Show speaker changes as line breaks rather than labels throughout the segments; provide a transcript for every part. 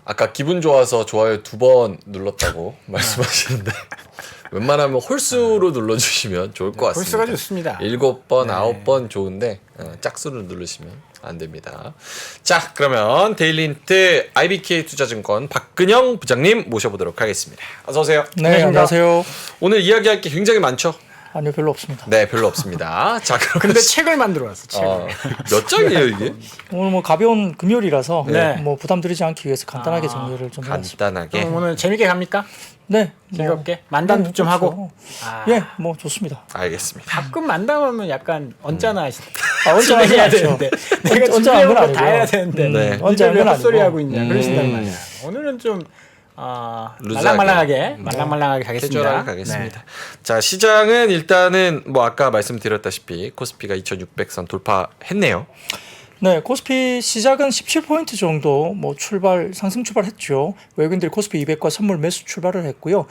아까 기분 좋아서 좋아요 2번 눌렀다고 말씀하시는데 웬만하면 홀수로 눌러주시면 좋을 것 같습니다.
홀수가 좋습니다.
7번, 9번 좋은데 짝수로 누르시면 안 됩니다. 자, 그러면 데일리 힌트 IBK 투자증권 박근영 부장님 모셔보도록 하겠습니다. 어서 오세요.
네, 안녕하세요.
오늘 이야기할 게 굉장히 많죠?
아니요, 별로 없습니다.
네, 별로 없습니다. 자, 그럼
근데 책을 만들어 왔어. 책을.
몇 장이에요 이게?
오늘 뭐 가벼운 금요일이라서
네.
뭐 부담드리지 않기 위해서 간단하게 정리를 좀 해봤습니다.
간단하게.
그럼 오늘 재밌게 갑니까?
네,
즐겁게 만담 좀 하고.
예, 뭐 좋습니다.
알겠습니다.
가끔 만담하면 약간 언짢아 하시다.
언짢아는
해야
아니죠.
되는데 내가
언짢아한 건
준비한 거 다
아니고요.
해야 되는데
네.
언제
언짢아한 건
헛소리
아니고.
하고 있냐 그러신단 말이야. 오늘은 좀
루즈하게.
말랑말랑하게 가겠습니다.
캐주얼하게 가겠습니다. 자, 시장은 일단은 뭐 아까 말씀드렸다시피 코스피가 2600선 돌파했네요.
네, 코스피 시작은 17포인트 정도 뭐 상승 출발했죠. 외국인들이 코스피 200과 선물 매수 출발을 했고요.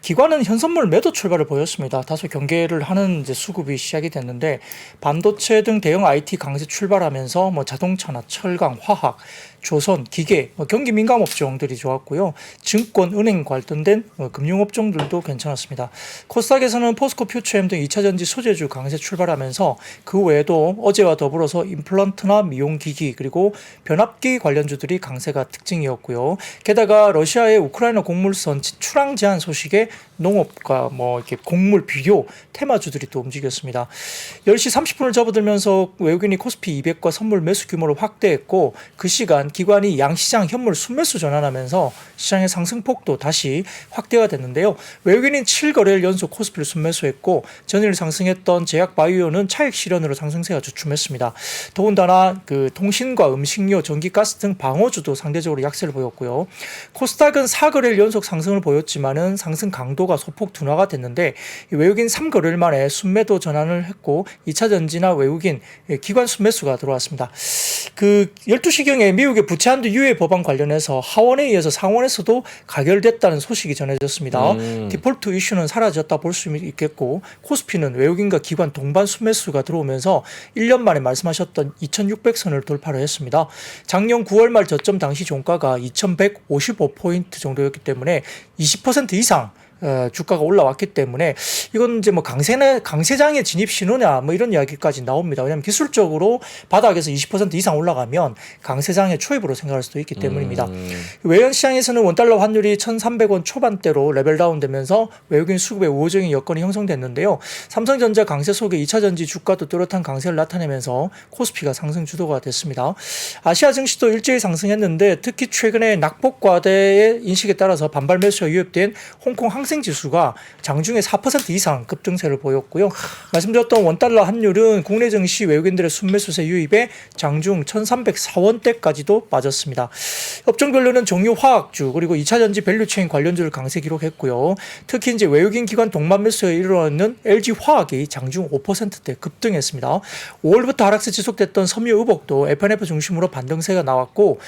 기관은 현선물 매도 출발을 보였습니다. 다소 경계를 하는 이제 수급이 시작이 됐는데 반도체 등 대형 IT 강세 출발하면서 뭐 자동차나 철강, 화학, 조선, 기계, 경기 민감 업종들이 좋았고요. 증권, 은행 관련된 금융 업종들도 괜찮았습니다. 코스닥에서는 포스코 퓨처엠 등 2차전지 소재주 강세 출발하면서 그 외에도 어제와 더불어서 임플란트나 미용기기 그리고 변압기 관련주들이 강세가 특징이었고요. 게다가 러시아의 우크라이나 곡물선 출항 제한 소식에 농업과 뭐 이렇게 곡물 비료 테마주들이 또 움직였습니다. 10시 30분을 접어들면서 외국인이 코스피 200과 선물 매수 규모를 확대했고 그 시간 기관이 양시장 현물 순매수 전환하면서 시장의 상승폭도 다시 확대가 됐는데요. 외국인인 7거래일 연속 코스피를 순매수했고 전일 상승했던 제약 바이오는 차익 실현으로 상승세가 주춤했습니다. 더군다나 그 통신과 음식료, 전기가스 등 방어주도 상대적으로 약세를 보였고요. 코스닥은 4거래일 연속 상승을 보였지만은 상승 강도가 소폭 둔화가 됐는데 외국인 3거래일 만에 순매도 전환을 했고 2차 전지나 외국인 기관 순매수가 들어왔습니다. 그 12시경에 미국의 부채 한도 유예 법안 관련해서 하원에 의해서 상원에서도 가결됐다는 소식이 전해졌습니다. 디폴트 이슈는 사라졌다 볼 수 있겠고 코스피는 외국인과 기관 동반 순매수가 들어오면서 1년 만에 말씀하셨던 2600선을 돌파를 했습니다. 작년 9월 말 저점 당시 종가가 2155포인트 정도였기 때문에 20% 이상 주가가 올라왔기 때문에 이건 이제 뭐 강세장의 진입 신호냐 뭐 이런 이야기까지 나옵니다. 왜냐하면 기술적으로 바닥에서 20% 이상 올라가면 강세장의 초입으로 생각할 수도 있기 때문입니다. 외연 시장에서는 원달러 환율이 1,300원 초반대로 레벨 다운되면서 외국인 수급의 우호적인 여건이 형성됐는데요. 삼성전자 강세 속에 2차전지 주가도 뚜렷한 강세를 나타내면서 코스피가 상승 주도가 됐습니다. 아시아 증시도 일제히 상승했는데 특히 최근에 낙폭과대의 인식에 따라서 반발 매수가 유입된 홍콩 항생지수가 장중에 4% 이상 급등세를 보였고요. 말씀드렸던 원달러 환율은 국내 증시 외국인들의 순매수세 유입에 장중 1,304원대까지도 빠졌습니다. 업종별로는 종유 화학주 그리고 2차전지 밸류체인 관련주를 강세 기록했고요. 특히 이제 외국인 기관 동반 매수에 이르렀는 LG화학이 장중 5%대 급등했습니다. 5월부터 하락세 지속됐던 섬유의복도 F&F 중심으로 반등세가 나왔고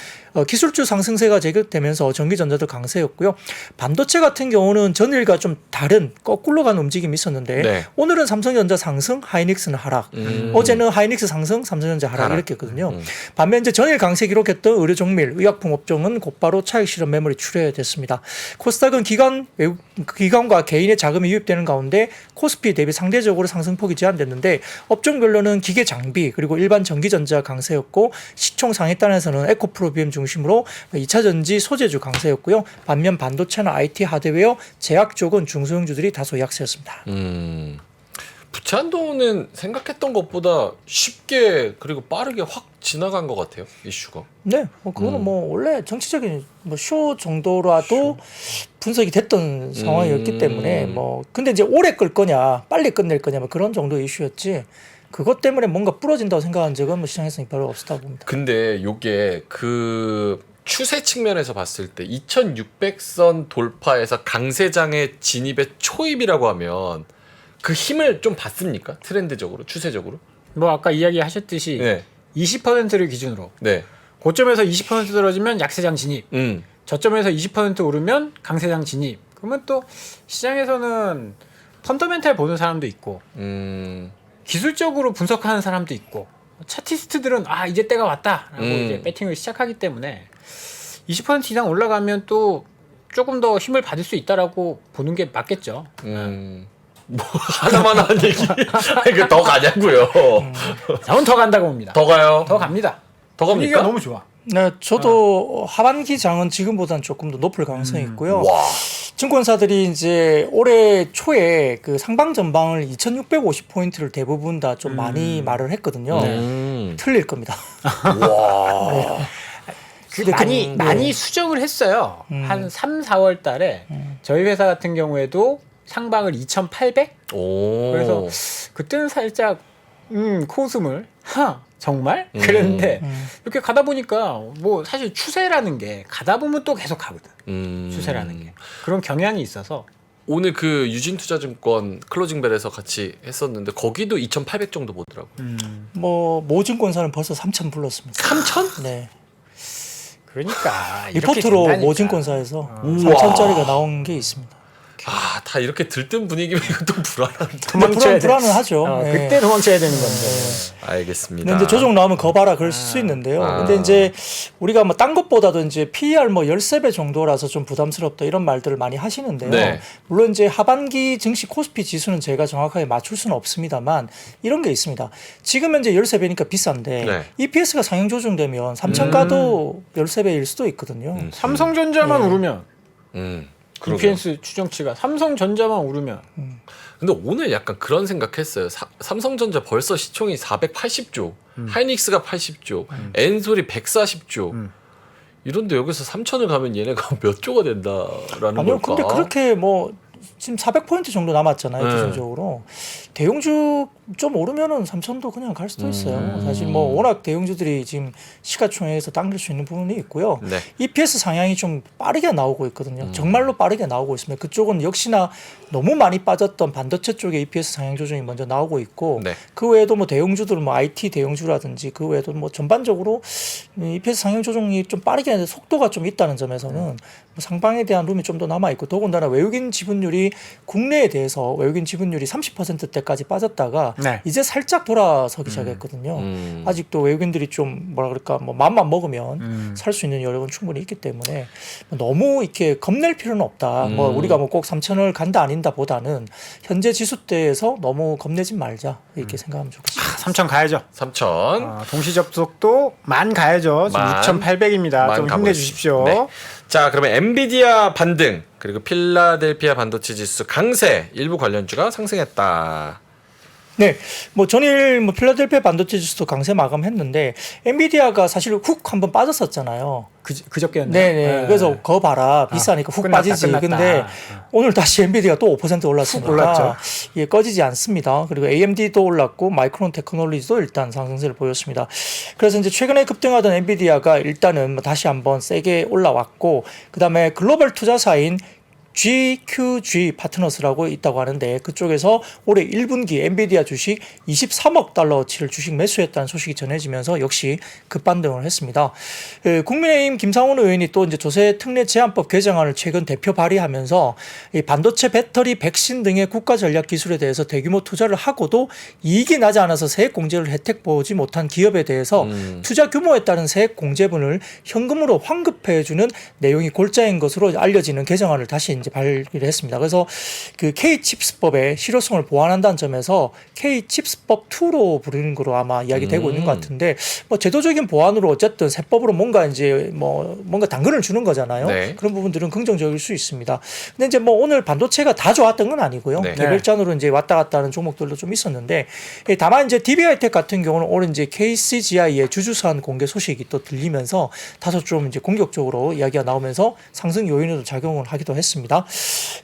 기술주 상승세가 제격되면서 전기전자도 강세였고요. 반도체 같은 경우는 전일과 좀 다른 거꾸로 가는 움직임이 있었는데
네.
오늘은 삼성전자 상승, 하이닉스는 하락. 어제는 하이닉스 상승, 삼성전자 하락 이렇게 했거든요. 반면 이제 전일 강세 기록했던 의료종밀, 의약품 업종은 곧바로 차익 실현 매물이 출회됐습니다. 코스닥은 기관과 개인의 자금이 유입되는 가운데 코스피 대비 상대적으로 상승폭이 제한됐는데 업종별로는 기계 장비 그리고 일반 전기전자 강세였고 시총 상위단에서는 에코프로비엠 중심으로 2차 전지 소재주 강세였고요. 반면 반도체나 IT 하드웨어, 제약 쪽은 중소형주들이 다소 약세였습니다.
부채 한도는 생각했던 것보다 쉽게 그리고 빠르게 확 지나간 것 같아요, 이슈가.
네, 뭐 그거는 뭐 원래 정치적인 뭐 쇼 정도라도 분석이 됐던 상황이었기 때문에 뭐 근데 이제 오래 끌 거냐, 빨리 끝낼 거냐 뭐 그런 정도의 이슈였지. 그것 때문에 뭔가 부러진다고 생각한 적은 뭐 시장에서는 별로 없었다고 봅니다.
근데 요게 그 추세 측면에서 봤을 때 2600선 돌파에서 강세장의 진입의 초입이라고 하면 그 힘을 좀 받습니까? 트렌드적으로, 추세적으로?
뭐 아까 이야기하셨듯이
네.
20%를 기준으로
네.
고점에서 20% 떨어지면 약세장 진입,
음.
저점에서 20% 오르면 강세장 진입. 그러면 또 시장에서는 펀더멘탈 보는 사람도 있고 기술적으로 분석하는 사람도 있고 차티스트들은 이제 때가 왔다라고 이제 배팅을 시작하기 때문에 20% 이상 올라가면 또 조금 더 힘을 받을 수 있다라고 보는 게 맞겠죠.
뭐 하나만 한 얘기 이거 더 가냐고요.
저는 더 간다고 봅니다.
더 가요.
더 갑니다.
더
분위기가
갑니까?
너무 좋아.
네, 저도 하반기 장은 지금보다는 조금 더 높을 가능성이 있고요.
와.
증권사들이 이제 올해 초에 그 상방 전방을 2,650포인트를 대부분 다 좀 많이 말을 했거든요. 틀릴 겁니다.
와.
많이 수정을 했어요. 한 3, 4월 달에 저희 회사 같은 경우에도 상방을 2,800?
오.
그래서 그때는 살짝 코웃음을 정말? 그랬는데 이렇게 가다 보니까 뭐 사실 추세라는 게 가다 보면 또 계속 가거든. 추세라는 게. 그런 경향이 있어서
오늘 그 유진투자증권 클로징벨에서 같이 했었는데 거기도 2,800 정도 보더라고.
뭐 모증권사는 벌써 3,000 불렀습니다.
3,000?
네.
그러니까 이렇게
리포트로
된다니까.
모증권사에서
우와.
3,000짜리가 나온 게 있습니다.
아, 다 이렇게 들뜬 분위기면 이것도 불안한데.
도망쳐야 돼.
불안은 하죠. 네.
그때 도망쳐야 되는 건데.
알겠습니다.
근데 조정 나오면 거봐라 그럴 수 있는데요. 근데 이제 우리가 뭐 딴 것보다도 이제 PER 뭐 13배 정도라서 좀 부담스럽다 이런 말들을 많이 하시는데요.
네.
물론 이제 하반기 증시 코스피 지수는 제가 정확하게 맞출 수는 없습니다만 이런 게 있습니다. 지금 현재 13배니까 비싼데
네.
EPS가 상향 조정되면 3천 가도 13배일 수도 있거든요.
삼성전자만 오르면
그러게요.
EPS 추정치가 삼성전자만 오르면
근데 오늘 약간 그런 생각했어요. 삼성전자 벌써 시총이 480조, 하이닉스가 80조, 엔솔이 140조. 이런데 여기서 3천을 가면 얘네가 몇 조가 된다라는
아니요,
걸까?
근데 그렇게 뭐 지금 400포인트 정도 남았잖아요,
네.
기준적으로. 대형주 좀 오르면은 3천도 그냥 갈 수도 있어요. 사실 뭐 워낙 대형주들이 지금 시가총액에서 당길 수 있는 부분이 있고요.
네.
EPS 상향이 좀 빠르게 나오고 있거든요. 정말로 빠르게 나오고 있습니다. 그쪽은 역시나 너무 많이 빠졌던 반도체 쪽의 EPS 상향 조정이 먼저 나오고 있고
네.
그 외에도 뭐 대형주들 뭐 IT 대형주라든지 그 외에도 뭐 전반적으로 EPS 상향 조정이 좀 빠르게 하는데 속도가 좀 있다는 점에서는 뭐 상방에 대한 룸이 좀 더 남아 있고 더군다나 외국인 지분율이 국내에 대해서 외국인 지분율이 30%대까지 빠졌다가
네.
이제 살짝 돌아서기 시작했거든요. 아직도 외국인들이 좀 뭐라 그럴까 뭐 마음만 먹으면 살 수 있는 여력은 충분히 있기 때문에 너무 이렇게 겁낼 필요는 없다. 뭐 우리가 뭐 꼭 3천을 간다 아닌다 보다는 현재 지수대에서 너무 겁내지 말자 이렇게 생각하면 좋겠습니다.
3천 가야죠.
3천.
동시 접속도 만 가야죠. 지금
만.
6,800입니다. 좀 힘내주십시오.
네. 자, 그러면 엔비디아 반등 그리고 필라델피아 반도체 지수 강세 일부 관련주가 상승했다.
네, 뭐 전일 뭐 필라델피아 반도체 지수도 강세 마감했는데 엔비디아가 사실 훅 한번 빠졌었잖아요.
그저께였나요?
네네. 그래서 거 봐라 비싸니까 훅
끝났다,
빠지지.
끝났다.
근데 오늘 다시 엔비디아가 또 5% 올랐으니까
훅 올랐죠.
이게 꺼지지 않습니다. 그리고 AMD도 올랐고 마이크론 테크놀로지도 일단 상승세를 보였습니다. 그래서 이제 최근에 급등하던 엔비디아가 일단은 뭐 다시 한번 세게 올라왔고 그다음에 글로벌 투자사인 GQG 파트너스라고 있다고 하는데 그쪽에서 올해 1분기 엔비디아 주식 23억 달러어치를 주식 매수했다는 소식이 전해지면서 역시 급반등을 했습니다. 국민의힘 김상훈 의원이 또 이제 조세 특례 제한법 개정안을 최근 대표 발의하면서 이 반도체 배터리 백신 등의 국가 전략 기술에 대해서 대규모 투자를 하고도 이익이 나지 않아서 세액 공제를 혜택 보지 못한 기업에 대해서 투자 규모에 따른 세액 공제분을 현금으로 환급해주는 내용이 골자인 것으로 알려지는 개정안을 다시 이제 발의를 했습니다. 그래서 그 K-칩스법의 실효성을 보완한다는 점에서 K-칩스법 2로 부르는 거로 아마 이야기되고 있는 것 같은데 뭐 제도적인 보완으로 어쨌든 세법으로 뭔가 이제 뭔가 당근을 주는 거잖아요.
네.
그런 부분들은 긍정적일 수 있습니다. 근데 이제 뭐 오늘 반도체가 다 좋았던 건 아니고요.
네.
개별전으로 이제 왔다 갔다 하는 종목들도 좀 있었는데 다만 이제 DB하이텍 같은 경우는 오늘 이제 KCGI의 주주산 공개 소식이 또 들리면서 다소 좀 이제 공격적으로 이야기가 나오면서 상승 요인으로 작용을 하기도 했습니다.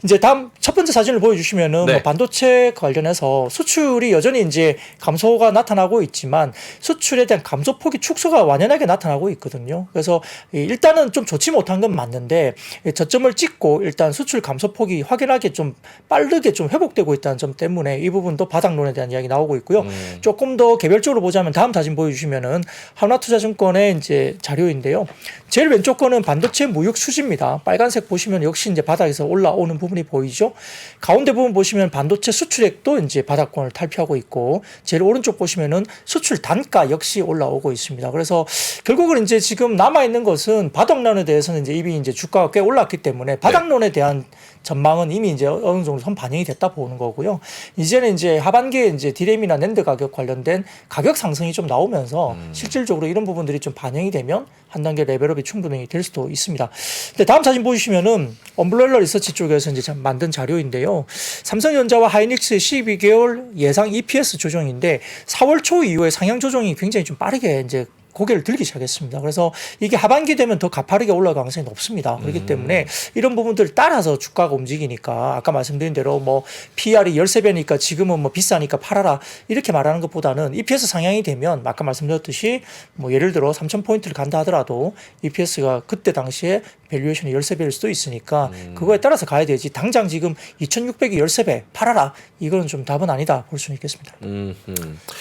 이제 다음 첫 번째 사진을 보여주시면은
네.
뭐 반도체 관련해서 수출이 여전히 이제 감소가 나타나고 있지만 수출에 대한 감소폭이 축소가 완연하게 나타나고 있거든요. 그래서 일단은 좀 좋지 못한 건 맞는데 저점을 찍고 일단 수출 감소폭이 확연하게 좀 빠르게 좀 회복되고 있다는 점 때문에 이 부분도 바닥론에 대한 이야기 나오고 있고요. 조금 더 개별적으로 보자면 다음 사진 보여주시면은 하나투자증권의 이제 자료인데요. 제일 왼쪽 거는 반도체 무역 수지입니다. 빨간색 보시면 역시 이제 바닥에서 계속해서 올라오는 부분이 보이죠. 가운데 부분 보시면 반도체 수출액도 이제 바닥권을 탈피하고 있고, 제일 오른쪽 보시면은 수출 단가 역시 올라오고 있습니다. 그래서 결국은 이제 지금 남아 있는 것은 바닥론에 대해서는 이제 이미 이제 주가가 꽤 올랐기 때문에 바닥론에 대한 전망은 이미 이제 어느 정도 선 반영이 됐다 보는 거고요. 이제는 이제 하반기에 이제 디램이나 낸드 가격 관련된 가격 상승이 좀 나오면서 실질적으로 이런 부분들이 좀 반영이 되면 한 단계 레벨업이 충분히 될 수도 있습니다. 근데 다음 사진 보시면은 엄블렐러 리서치 쪽에서 이제 만든 자료인데요. 삼성전자와 하이닉스의 12개월 예상 EPS 조정인데 4월 초 이후에 상향 조정이 굉장히 좀 빠르게 이제 고개를 들기 시작했습니다. 그래서 이게 하반기 되면 더 가파르게 올라갈 가능성이 높습니다. 그렇기 때문에 이런 부분들을 따라서 주가가 움직이니까 아까 말씀드린 대로 뭐 PR이 13배니까 지금은 뭐 비싸니까 팔아라 이렇게 말하는 것보다는 EPS 상향이 되면 아까 말씀드렸듯이 뭐 예를 들어 3,000포인트를 간다 하더라도 EPS가 그때 당시에 밸류에이션이 13배일 수도 있으니까 그거에 따라서 가야 되지 당장 지금 2,600이 13배 팔아라 이거는 좀 답은 아니다 볼 수는 있겠습니다.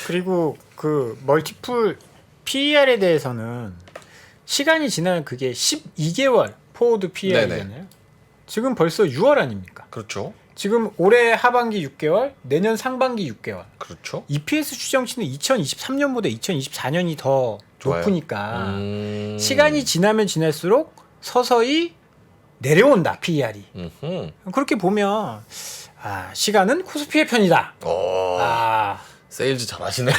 그리고 그 멀티플 PER에 대해서는 시간이 지나면 그게 12개월 포워드 PER이잖아요. 지금 벌써 6월 아닙니까?
그렇죠.
지금 올해 하반기 6개월, 내년 상반기 6개월.
그렇죠.
EPS 추정치는 2023년보다 2024년이 더
좋아요.
높으니까 시간이 지나면 지날수록 서서히 내려온다 PER이. 그렇게 보면 시간은 코스피의 편이다.
세일즈 잘하시네.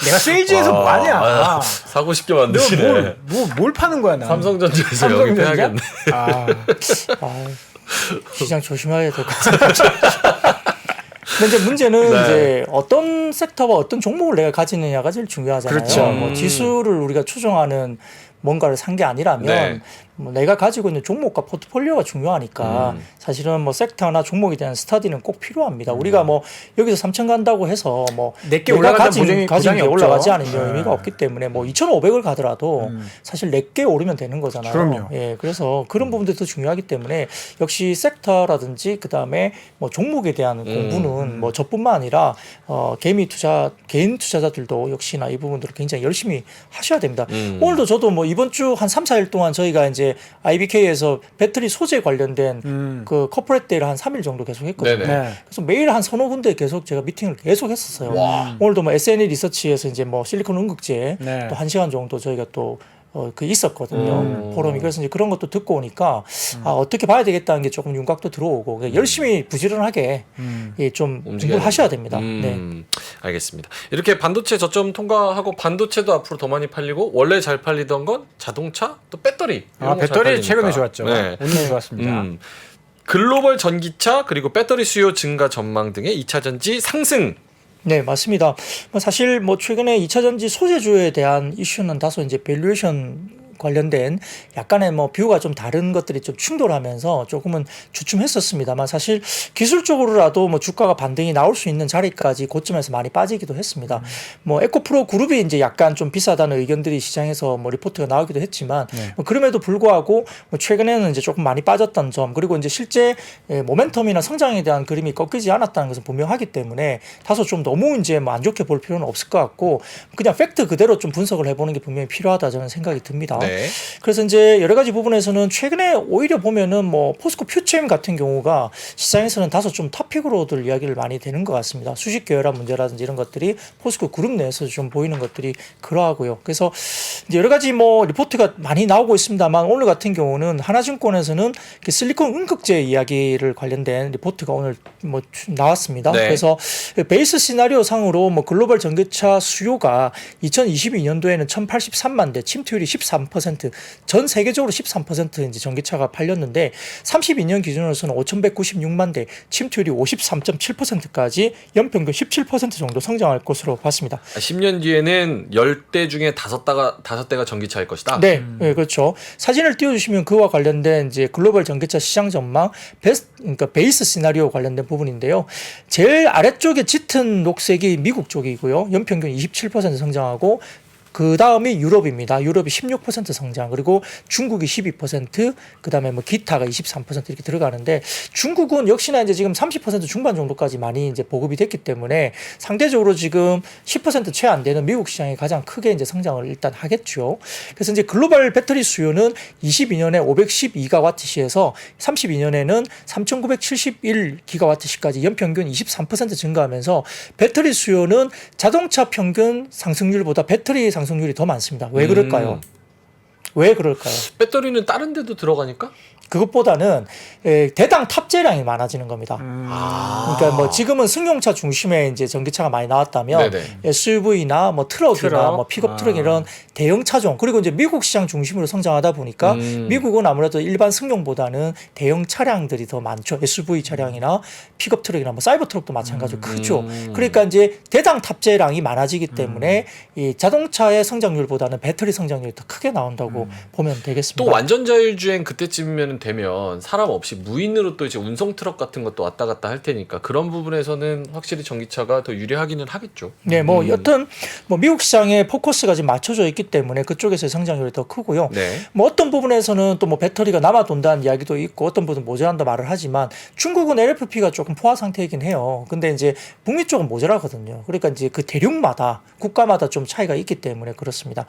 내가 세일즈에서 뭐 하냐?
사고 싶게 만드시네.
뭘 파는 거야 나?
삼성전자에서 영입해야겠네.
시장 조심해야 될 것 같아요. 근데 이제 문제는
네.
이제 어떤 섹터와 어떤 종목을 내가 가지느냐가 제일 중요하잖아요.
그렇죠.
뭐 지수를 우리가 추종하는 뭔가를 산 게 아니라면
네.
뭐 내가 가지고 있는 종목과 포트폴리오가 중요하니까 사실은 뭐 섹터나 종목에 대한 스터디는 꼭 필요합니다. 우리가 뭐 여기서 3천 간다고 해서 뭐
내게
내가
올라간다는
가진 게
보장이
올라가지
없죠.
않으면 의미가 없기 때문에 뭐 2,500을 가더라도 사실 내게 오르면 되는 거잖아요.
그럼요.
예, 그래서 그런 부분들도 중요하기 때문에 역시 섹터라든지 그 다음에 뭐 종목에 대한 공부는 뭐 저뿐만 아니라 개인 투자자들도 역시나 이 부분들을 굉장히 열심히 하셔야 됩니다. 오늘도 저도 뭐 이번 주 한 3, 4일 동안 저희가 이제 IBK에서 배터리 소재 관련된 그 커퍼레이트 데이를 한 3일 정도 계속 했거든요.
네네.
그래서 매일 한 서너 군데 계속 제가 미팅을 계속 했었어요.
와.
오늘도 뭐 SNE 리서치에서 이제 뭐 실리콘 응급제
네.
또 1시간 정도 저희가 또 그 있었거든요. 포럼이. 그래서 이제 그런 것도 듣고 오니까 어떻게 봐야 되겠다는 게 조금 윤곽도 들어오고 그러니까 열심히 부지런하게 예, 좀 공부를 하셔야 됩니다. 네.
알겠습니다. 이렇게 반도체 저점 통과하고 반도체도 앞으로 더 많이 팔리고 원래 잘 팔리던 건 자동차 또 배터리. 이런 거잘
배터리
팔리니까.
최근에 좋았죠.
네.
오늘 좋았습니다.
글로벌 전기차 그리고 배터리 수요 증가 전망 등의 2차 전지 상승.
네, 맞습니다. 뭐 사실 뭐 최근에 2차 전지 소재주에 대한 이슈는 다소 이제 밸류에이션 관련된 약간의 뭐 뷰가 좀 다른 것들이 좀 충돌하면서 조금은 주춤했었습니다만 사실 기술적으로라도 뭐 주가가 반등이 나올 수 있는 자리까지 고점에서 많이 빠지기도 했습니다. 뭐 에코프로 그룹이 이제 약간 좀 비싸다는 의견들이 시장에서 뭐 리포트가 나오기도 했지만 뭐 그럼에도 불구하고 뭐 최근에는 이제 조금 많이 빠졌던 점 그리고 이제 실제 모멘텀이나 성장에 대한 그림이 꺾이지 않았다는 것은 분명하기 때문에 다소 좀 너무 이제 뭐 안 좋게 볼 필요는 없을 것 같고 그냥 팩트 그대로 좀 분석을 해보는 게 분명히 필요하다 저는 생각이 듭니다.
네.
그래서 이제 여러 가지 부분에서는 최근에 오히려 보면은 뭐 포스코 퓨처엠 같은 경우가 시장에서는 다소 좀 탑픽으로들 이야기를 많이 되는 것 같습니다. 수직 계열화 문제라든지 이런 것들이 포스코 그룹 내에서 좀 보이는 것들이 그러하고요. 그래서 이제 여러 가지 뭐 리포트가 많이 나오고 있습니다만 오늘 같은 경우는 하나증권에서는 실리콘 응급제 이야기를 관련된 리포트가 오늘 뭐 나왔습니다.
네.
그래서 베이스 시나리오 상으로 뭐 글로벌 전기차 수요가 2022년도에는 1,083만 대, 침투율이 13%, 전 세계적으로 13% 이제 전기차가 팔렸는데 32년 기준으로서는 5,196만 대, 침투율이 53.7%까지 연평균 17% 정도 성장할 것으로 봤습니다. 10년
10년 뒤에는 10대 중에 5대가 전기차일 것이다.
네, 네, 그렇죠. 사진을 띄워주시면 그와 관련된 이제 글로벌 전기차 시장 전망, 그러니까 베이스 시나리오 관련된 부분인데요. 제일 아래쪽에 짙은 녹색이 미국 쪽이고요. 연평균 27% 성장하고 그 다음이 유럽입니다. 유럽이 16% 성장, 그리고 중국이 12%, 그 다음에 뭐 기타가 23% 이렇게 들어가는데 중국은 역시나 이제 지금 30% 중반 정도까지 많이 이제 보급이 됐기 때문에 상대적으로 지금 10% 채 안 되는 미국 시장이 가장 크게 이제 성장을 일단 하겠죠. 그래서 이제 글로벌 배터리 수요는 22년에 512기가와트시에서 32년에는 3,971기가와트시까지 연평균 23% 증가하면서 배터리 수요는 자동차 평균 상승률보다 배터리 상승률이 더 많습니다. 왜 그럴까요? 왜 그럴까요?
배터리는 다른 데도 들어가니까?
그것보다는 대당 탑재량이 많아지는 겁니다. 그러니까 뭐 지금은 승용차 중심의 이제 전기차가 많이 나왔다면
네네.
SUV나 뭐 트럭이나
트럭?
뭐 픽업 트럭 이런 대형 차종, 그리고 이제 미국 시장 중심으로 성장하다 보니까 미국은 아무래도 일반 승용보다는 대형 차량들이 더 많죠. SUV 차량이나 픽업 트럭이나 뭐 사이버 트럭도 마찬가지로 크죠. 그러니까 이제 대당 탑재량이 많아지기 때문에 이 자동차의 성장률보다는 배터리 성장률이 더 크게 나온다고 보면 되겠습니다.
또 완전 자율주행 그때쯤이면 되면 사람 없이 무인으로 또 이제 운송 트럭 같은 것도 왔다 갔다 할 테니까 그런 부분에서는 확실히 전기차가 더 유리하기는 하겠죠.
네, 뭐 여튼 뭐 미국 시장에 포커스가 지금 맞춰져 있기 때문에 그쪽에서의 성장률이 더 크고요.
네.
뭐 어떤 부분에서는 또 뭐 배터리가 남아 돈다는 이야기도 있고 어떤 부분은 모자란다 말을 하지만 중국은 LFP가 조금 포화 상태이긴 해요. 근데 이제 북미 쪽은 모자라거든요. 그러니까 이제 그 대륙마다 국가마다 좀 차이가 있기 때문에 그렇습니다.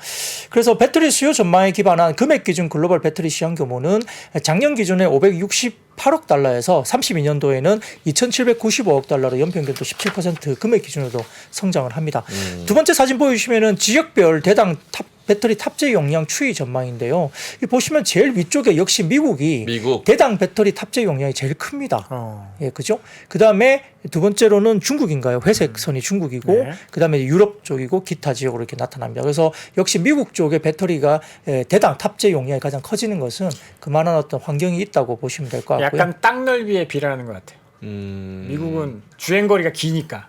그래서 배터리 수요 전망에 기반한 금액 기준 글로벌 배터리 시장 규모는 작년 기준에 568억 달러에서 32년도에는 2,795억 달러로 연평균 또 17% 금액 기준으로 성장을 합니다. 두 번째 사진 보여주시면은 지역별 대당 배터리 탑재 용량 추이 전망인데요. 이 보시면 제일 위쪽에 역시 미국이
미국.
대당 배터리 탑재 용량이 제일 큽니다. 예, 그죠? 그 다음에 두 번째로는 중국인가요? 회색 선이 중국이고,
네.
그 다음에 유럽 쪽이고 기타 지역으로 이렇게 나타납니다. 그래서 역시 미국 쪽의 배터리가 대당 탑재 용량이 가장 커지는 것은 그만한 어떤 환경이 있다고 보시면 될 것 같고요.
약간 땅 넓이에 비례하는 것 같아요. 미국은 주행거리가 기니까.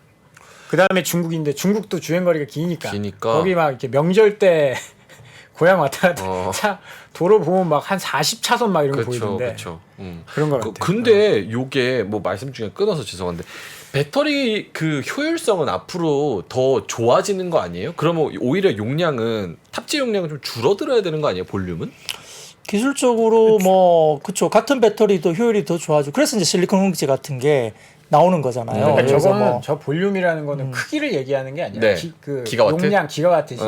그 다음에 중국인데 중국도 주행거리가 기니까. 거기 막 이렇게 명절 때 고향 왔다 갔다 차 도로 보면 막 한 40차선 막 이런 거 보이던데.
그렇죠.
그런 거 같아요.
근데 요게 뭐 말씀 중에 끊어서 죄송한데 배터리 그 효율성은 앞으로 더 좋아지는 거 아니에요? 그러면 오히려 용량은 탑재 용량은 좀 줄어들어야 되는 거 아니에요? 볼륨은?
기술적으로 뭐 그쵸, 같은 배터리도 효율이 더 좋아지고 그래서 이제 실리콘 흥지 같은 게 나오는 거잖아요.
그러니까
그래서
저거는
뭐
저 볼륨이라는 거는 크기를 얘기하는 게 아니라
네. 기가와트?
용량 기가와트지.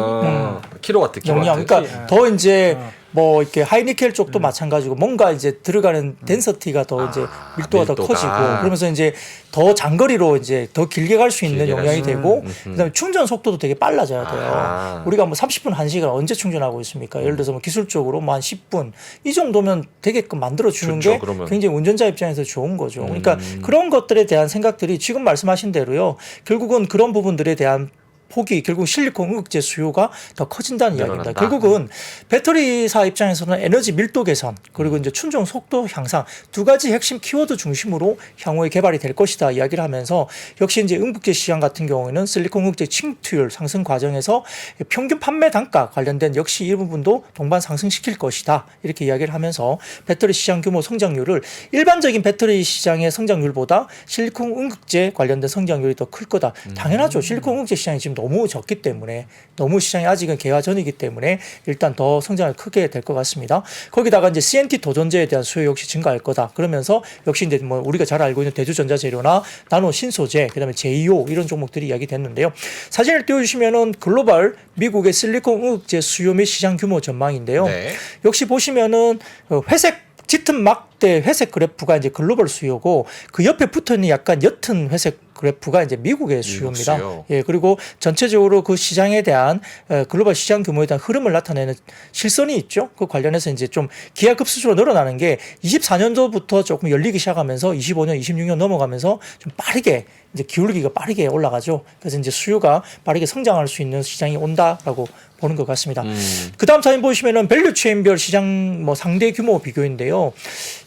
킬로와트.
용량, 그러니까 더 이제 뭐 이렇게 하이니켈 쪽도 마찬가지고 뭔가 이제 들어가는 덴서티가 더 이제 밀도가 더
밀도가.
커지고 그러면서 이제 더 장거리로 이제 더 길게 갈 수 있는
길게 갈
용량이
수
되고 그다음에 충전 속도도 되게 빨라져야 돼요.
아.
우리가 뭐 30분 1시간 언제 충전하고 있습니까? 예를 들어서 뭐 기술적으로 뭐 한 10분 이 정도면 되게끔 만들어 주는
좋죠,
게
그러면.
굉장히 운전자 입장에서 좋은 거죠. 그러니까 그런 것들에 대한 생각들이 지금 말씀하신 대로요. 결국은 그런 부분들에 대한 폭이 결국 실리콘 응급제 수요가 더 커진다는
늘어난다.
이야기입니다. 결국은 배터리사 입장에서는 에너지 밀도 개선 그리고 이제 충전 속도 향상 두 가지 핵심 키워드 중심으로 향후에 개발이 될 것이다 이야기를 하면서 역시 이제 응급제 시장 같은 경우에는 실리콘 응급제 칭투율 상승 과정에서 평균 판매 단가 관련된 역시 이 부분도 동반 상승시킬 것이다 이렇게 이야기를 하면서 배터리 시장 규모 성장률을 일반적인 배터리 시장의 성장률보다 실리콘 응급제 관련된 성장률이 더 클 거다. 당연하죠. 실리콘 응급제 시장이 지금 너무 적기 때문에 너무 시장이 아직은 개화 전이기 때문에 일단 더 성장을 크게 될 것 같습니다. 거기다가 이제 CNT 도전제에 대한 수요 역시 증가할 거다. 그러면서 역시 이제 뭐 우리가 잘 알고 있는 대주전자 재료나 나노 신소재, 그다음에 제이오 이런 종목들이 이야기됐는데요. 사진을 띄워주시면은 글로벌 미국의 실리콘 응급제 수요 및 시장 규모 전망인데요.
네.
역시 보시면은 회색 짙은 막대 회색 그래프가 이제 글로벌 수요고 그 옆에 붙어 있는 약간 옅은 회색 그래프가 이제 미국의 수요입니다.
수요.
예, 그리고 전체적으로 그 시장에 대한 글로벌 시장 규모에 대한 흐름을 나타내는 실선이 있죠. 그 관련해서 이제 좀 기하급수적으로 늘어나는 게 24년도부터 조금 열리기 시작하면서 25년, 26년 넘어가면서 좀 빠르게 이제 기울기가 빠르게 올라가죠. 그래서 이제 수요가 빠르게 성장할 수 있는 시장이 온다라고 보는 것 같습니다. 그 다음 사진 보시면은 밸류 체인별 시장 뭐 상대 규모 비교인데요.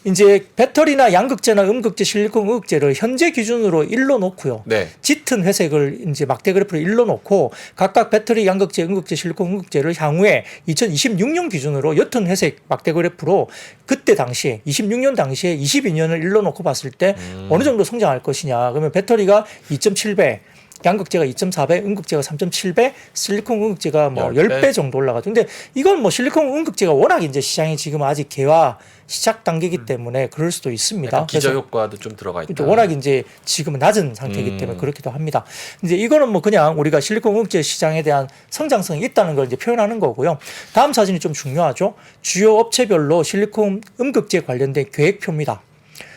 이제 배터리나 양극재나 음극재, 실리콘 음극재를 현재 기준으로 일로 놓고요.
네.
짙은 회색을 이제 막대 그래프로 일로 놓고 각각 배터리, 양극재, 음극재, 실리콘 음극재를 향후에 2026년 기준으로 옅은 회색 막대 그래프로 그때 당시에 26년 당시에 22년을 일로 놓고 봤을 때 어느 정도 성장할 것이냐. 그러면 배터리가 2.7배 양극재가 2.4배, 음극재가 3.7배, 실리콘 음극재가 뭐
10배?
10배 정도 올라가죠. 근데 이건 뭐 실리콘 음극재가 워낙 이제 시장이 지금 아직 개화 시작 단계이기 때문에 그럴 수도 있습니다.
약간 기저
그래서
효과도 좀 들어가 있다.
워낙 이제 지금은 낮은 상태이기 때문에 그렇기도 합니다. 이제 이거는 뭐 그냥 우리가 실리콘 음극재 시장에 대한 성장성이 있다는 걸 이제 표현하는 거고요. 다음 사진이 좀 중요하죠. 주요 업체별로 실리콘 음극재 관련된 계획표입니다.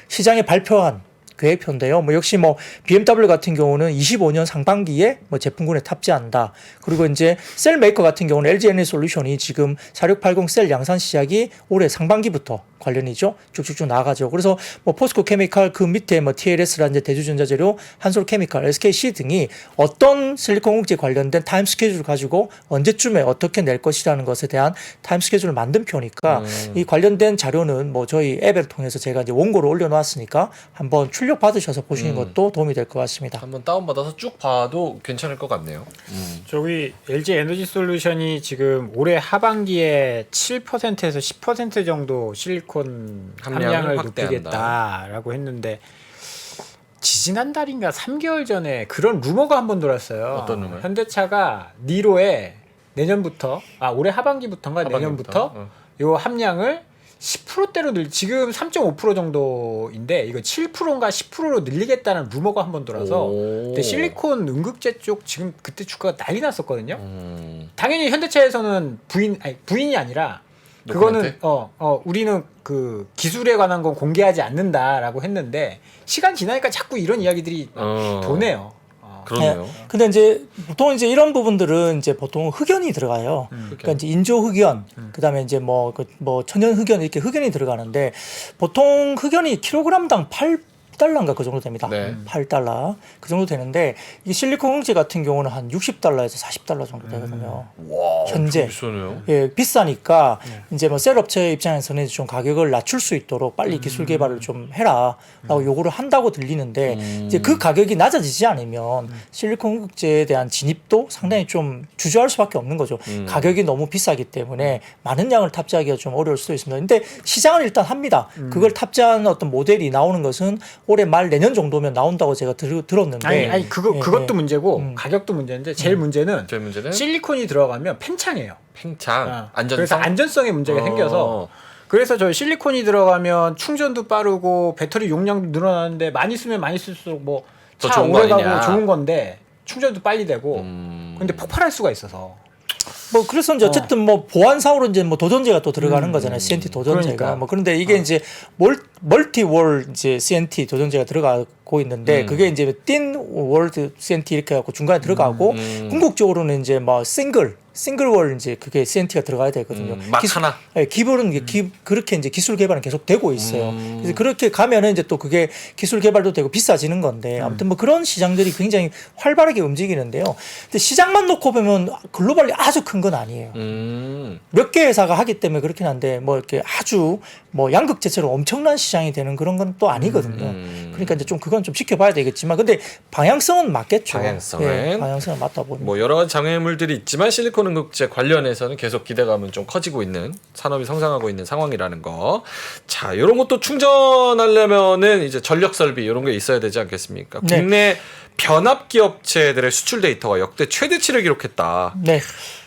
시장에 발표한 계획표인데요. 뭐 역시 뭐 BMW 같은 경우는 25년 상반기에 뭐 제품군에 탑재한다. 그리고 이제 셀 메이커 같은 경우는 LG 에너지솔루션이 지금 4680 셀 양산 시작이 올해 상반기부터 관련이죠. 쭉쭉쭉 나가죠. 그래서 뭐 포스코 케미칼 그 밑에 뭐 TLS라는 대주전자재료, 한솔 케미칼, SKC 등이 어떤 실리콘 음극재 관련된 타임 스케줄을 가지고 언제쯤에 어떻게 낼 것이라는 것에 대한 타임 스케줄을 만든 표니까 이 관련된 자료는 뭐 저희 앱을 통해서 제가 이제 원고를 올려놨으니까 한번 출력 받으셔서 보시는 것도 도움이 될 것 같습니다.
한번 다운받아서 쭉 봐도 괜찮을 것 같네요.
저기 LG 에너지 솔루션이 지금 올해 하반기에 7%에서 10% 정도 실리콘 함량을 높이겠다라고 했는데 지지난달인가 3개월 전에 그런 루머가 한번 돌았어요.
어떤 루머요?
현대차가 니로에 내년부터 올해 하반기부터인가 내년부터 요 함량을 10%대로 지금 3.5% 정도인데 이거 7%인가 10%로 늘리겠다는 루머가 한번 돌아서 근데 실리콘 음극재 쪽 지금 그때 주가가 난리 났었거든요. 당연히 현대차에서는 부인이 아니라 그거는 우리는 그 기술에 관한 건 공개하지 않는다라고 했는데 시간 지나니까 자꾸 이런 이야기들이 도네요.
그러네요.
근데 이제 보통 이제 이런 부분들은 이제 보통 흑연이 들어가요. 그러니까 이제 인조 흑연, 그다음에 이제 뭐 천연 흑연 이렇게 흑연이 들어가는데 보통 흑연이 킬로그램당 8달러인가 그 정도 됩니다.
네.
8달러 그 정도 되는데 이 실리콘 음극재 같은 경우는 한 60달러에서 40달러 정도 되거든요.
와,
현재
비싸네요.
예, 비싸니까 이제 뭐 셀 업체 입장에서는 좀 가격을 낮출 수 있도록 빨리 기술 개발을 좀 해라라고 요구를 한다고 들리는데 이제 그 가격이 낮아지지 않으면 실리콘 음극재에 대한 진입도 상당히 좀 주저할 수밖에 없는 거죠. 가격이 너무 비싸기 때문에 많은 양을 탑재하기가 좀 어려울 수도 있습니다. 근데 시장은 일단 합니다. 그걸 탑재하는 어떤 모델이 나오는 것은 올해 말 내년 정도면 나온다고 제가 들었는데
아니 그것도 문제고 가격도 문제인데 제일 문제는 실리콘이 들어가면 팽창해요.
팽창, 안전성.
그래서 안전성에 문제가 생겨서 그래서 저 실리콘이 들어가면 충전도 빠르고 배터리 용량도 늘어나는데 많이 쓰면 많이 쓸수록 뭐
더
차
좋은 거
오래 가고
아니냐.
좋은 건데 충전도 빨리 되고 근데 폭발할 수가 있어서
뭐 그래서 이제 어쨌든 뭐 보안상으로 이제 뭐 도전제가 또 들어가는 거잖아요. CNT 도전제가.
그러니까.
뭐 그런데 이게 이제 멀티월 이제 CNT 도전제가 들어가고 있는데 그게 이제 틴 월드 CNT 이렇게 해갖고 중간에 들어가고 궁극적으로는 이제 뭐 싱글월 이제 그게 CNT가 들어가야 되거든요.
막 하나.
네, 기본은 그렇게 이제 기술 개발은 계속 되고 있어요. 그래서 그렇게 가면은 이제 또 그게 기술 개발도 되고 비싸지는 건데 아무튼 뭐 그런 시장들이 굉장히 활발하게 움직이는데요. 근데 시장만 놓고 보면 글로벌리 아주 큰 건 아니에요. 몇 개 회사가 하기 때문에 그렇긴 한데 뭐 이렇게 아주 뭐 양극재처럼 엄청난 시장이 되는 그런 건 또 아니거든요. 그러니까 이제 좀 그건 좀 지켜봐야 되겠지만 근데 방향성은 맞겠죠. 방향성은 맞다 보니.
뭐 여러 가지 장애물들이 있지만 실리콘 음극재 관련해서는 계속 기대감은 좀 커지고 있는 산업이 성장하고 있는 상황이라는 거. 자, 이런 것도 충전하려면은 이제 전력 설비 이런 게 있어야 되지 않겠습니까?
네.
국내 변압기 업체들의 수출 데이터가 역대 최대치를 기록했다.
네.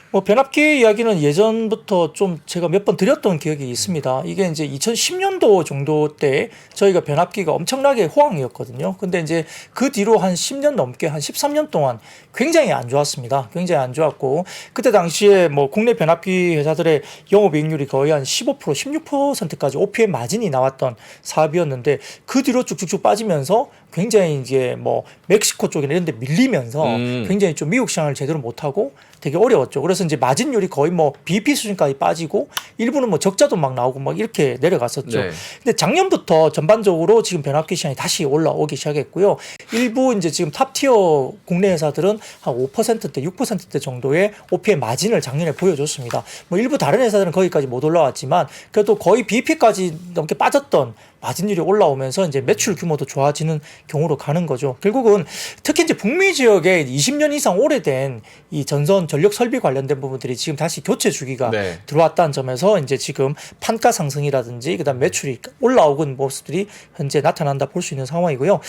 뭐 변압기 이야기는 예전부터 좀 제가 몇 번 드렸던 기억이 있습니다. 이게 이제 2010년도 정도 때 저희가 변압기가 엄청나게 호황이었거든요. 근데 이제 그 뒤로 한 10년 넘게 한 13년 동안 굉장히 안 좋았습니다. 굉장히 안 좋았고 그때 당시에 뭐 국내 변압기 회사들의 영업이익률이 거의 한 15% 16%까지 OPM 마진이 나왔던 사업이었는데 그 뒤로 쭉쭉쭉 빠지면서 굉장히 이제 뭐 멕시코 쪽이나 이런 데 밀리면서 굉장히 좀 미국 시장을 제대로 못하고 되게 어려웠죠. 그래서 이제 마진율이 거의 뭐 BEP 수준까지 빠지고 일부는 뭐 적자도 막 나오고 막 이렇게 내려갔었죠.
네.
근데 작년부터 전반적으로 지금 변압기 시장이 다시 올라오기 시작했고요. 일부 이제 지금 탑티어 국내 회사들은 한 5%대, 6%대 정도의 OPM 마진을 작년에 보여줬습니다. 뭐 일부 다른 회사들은 거기까지 못 올라왔지만 그래도 거의 BEP까지 넘게 빠졌던 마진율이 올라오면서 이제 매출 규모도 좋아지는 경우로 가는 거죠. 결국은 특히 이제 북미 지역에 20년 이상 오래된 이 전선 전력 설비 관련된 부분들이 지금 다시 교체 주기가
네.
들어왔다는 점에서 이제 지금 판가 상승이라든지 그다음 매출이 올라오는 모습들이 현재 나타난다 볼 수 있는 상황이고요.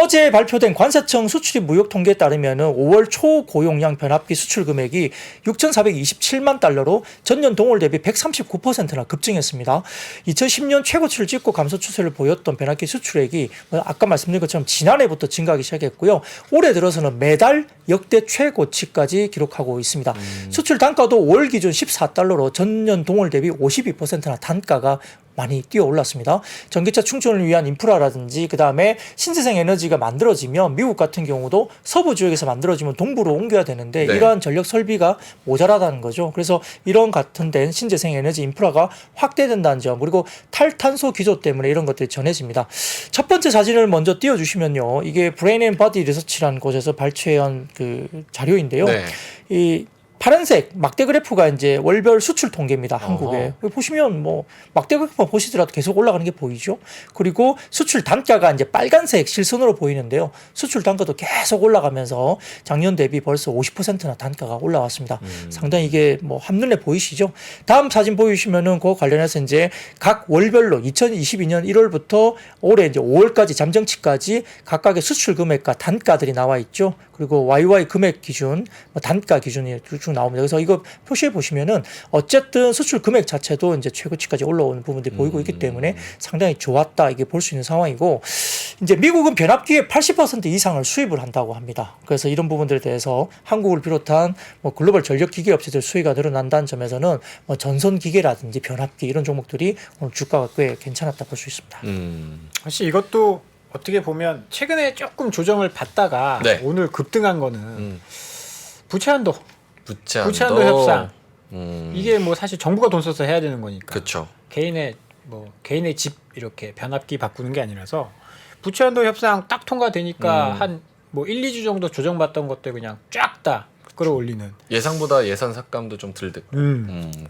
어제 발표된 관세청 수출입 무역 통계에 따르면은 5월 초 고용량 변압기 수출 금액이 6,427만 달러로 전년 동월 대비 139%나 급증했습니다. 2010년 최고치를 찍고 감소 추세를 보였던 변압기 수출액이 아까 말씀드린 것처럼 지난해부터 증가하기 시작했고요. 올해 들어서는 매달 역대 최고치까지 기록하고 있습니다. 수출 단가도 5월 기준 14달러로 전년 동월 대비 52%나 단가가 많이 뛰어 올랐습니다. 전기차 충전을 위한 인프라라든지 그다음에 신재생 에너지가 만들어지면 미국 같은 경우도 서부 지역에서 만들어지면 동부로 옮겨야 되는데
네.
이러한 전력 설비가 모자라다는 거죠. 그래서 이런 같은 데 신재생 에너지 인프라가 확대된다는 점 그리고 탈탄소 기조 때문에 이런 것들이 전해집니다. 첫 번째 사진을 먼저 띄워주시면요. 이게 브레인 앤 바디 리서치라는 곳에서 발췌한 그 자료인데요.
네.
이 파란색 막대 그래프가 이제 월별 수출 통계입니다. 한국에. 보시면 뭐 막대 그래프만 보시더라도 계속 올라가는 게 보이죠. 그리고 수출 단가가 이제 빨간색 실선으로 보이는데요. 수출 단가도 계속 올라가면서 작년 대비 벌써 50%나 단가가 올라왔습니다. 상당히 이게 뭐 한눈에 보이시죠. 다음 사진 보이시면은 그거 관련해서 이제 각 월별로 2022년 1월부터 올해 이제 5월까지 잠정치까지 각각의 수출 금액과 단가들이 나와 있죠. 그리고 YY 금액 기준, 단가 기준이 쭉 나옵니다. 그래서 이거 표시해 보시면은 어쨌든 수출 금액 자체도 이제 최고치까지 올라오는 부분들이 보이고 있기 때문에 상당히 좋았다 이게 볼 수 있는 상황이고 이제 미국은 변압기의 80% 이상을 수입을 한다고 합니다. 그래서 이런 부분들에 대해서 한국을 비롯한 뭐 글로벌 전력 기계 업체들 수혜가 늘어난다는 점에서는 뭐 전선 기계라든지 변압기 이런 종목들이 오늘 주가가 꽤 괜찮았다 볼 수 있습니다.
사실 이것도 어떻게 보면 최근에 조금 조정을 받다가
네.
오늘 급등한 거는 부채한도
부채한도
협상 이게 뭐 사실 정부가 돈 써서 해야 되는 거니까
그렇죠.
개인의 집 이렇게 변압기 바꾸는 게 아니라서 부채한도 협상 딱 통과되니까 한 뭐 1, 2주 정도 조정받던 것들 그냥 쫙 다 끌어올리는
예상보다 예산 삭감도 좀 덜 됐고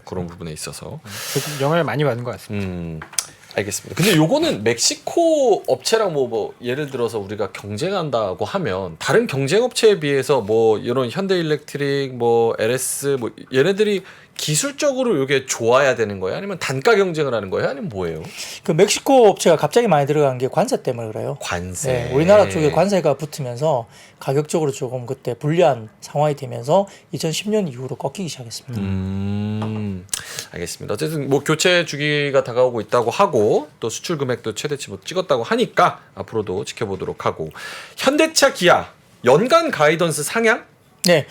그런 부분에 있어서
조금 영향을 많이 받는 것 같습니다.
알겠습니다. 근데 요거는 멕시코 업체랑 뭐 예를 들어서 우리가 경쟁한다고 하면 다른 경쟁 업체에 비해서 뭐 이런 현대일렉트릭 뭐 LS 뭐 얘네들이 기술적으로 이게 좋아야 되는 거예요? 아니면 단가 경쟁을 하는 거예요? 아니면 뭐예요?
그 멕시코 업체가 갑자기 많이 들어간 게 관세 때문에 그래요.
관세.
네, 우리나라 쪽에 관세가 붙으면서 가격적으로 조금 그때 불리한 상황이 되면서 2010년 이후로 꺾이기 시작했습니다.
알겠습니다. 어쨌든 뭐 교체 주기가 다가오고 있다고 하고 또 수출 금액도 최대치 뭐 찍었다고 하니까 앞으로도 지켜보도록 하고 현대차 기아 연간 가이던스 상향?
네,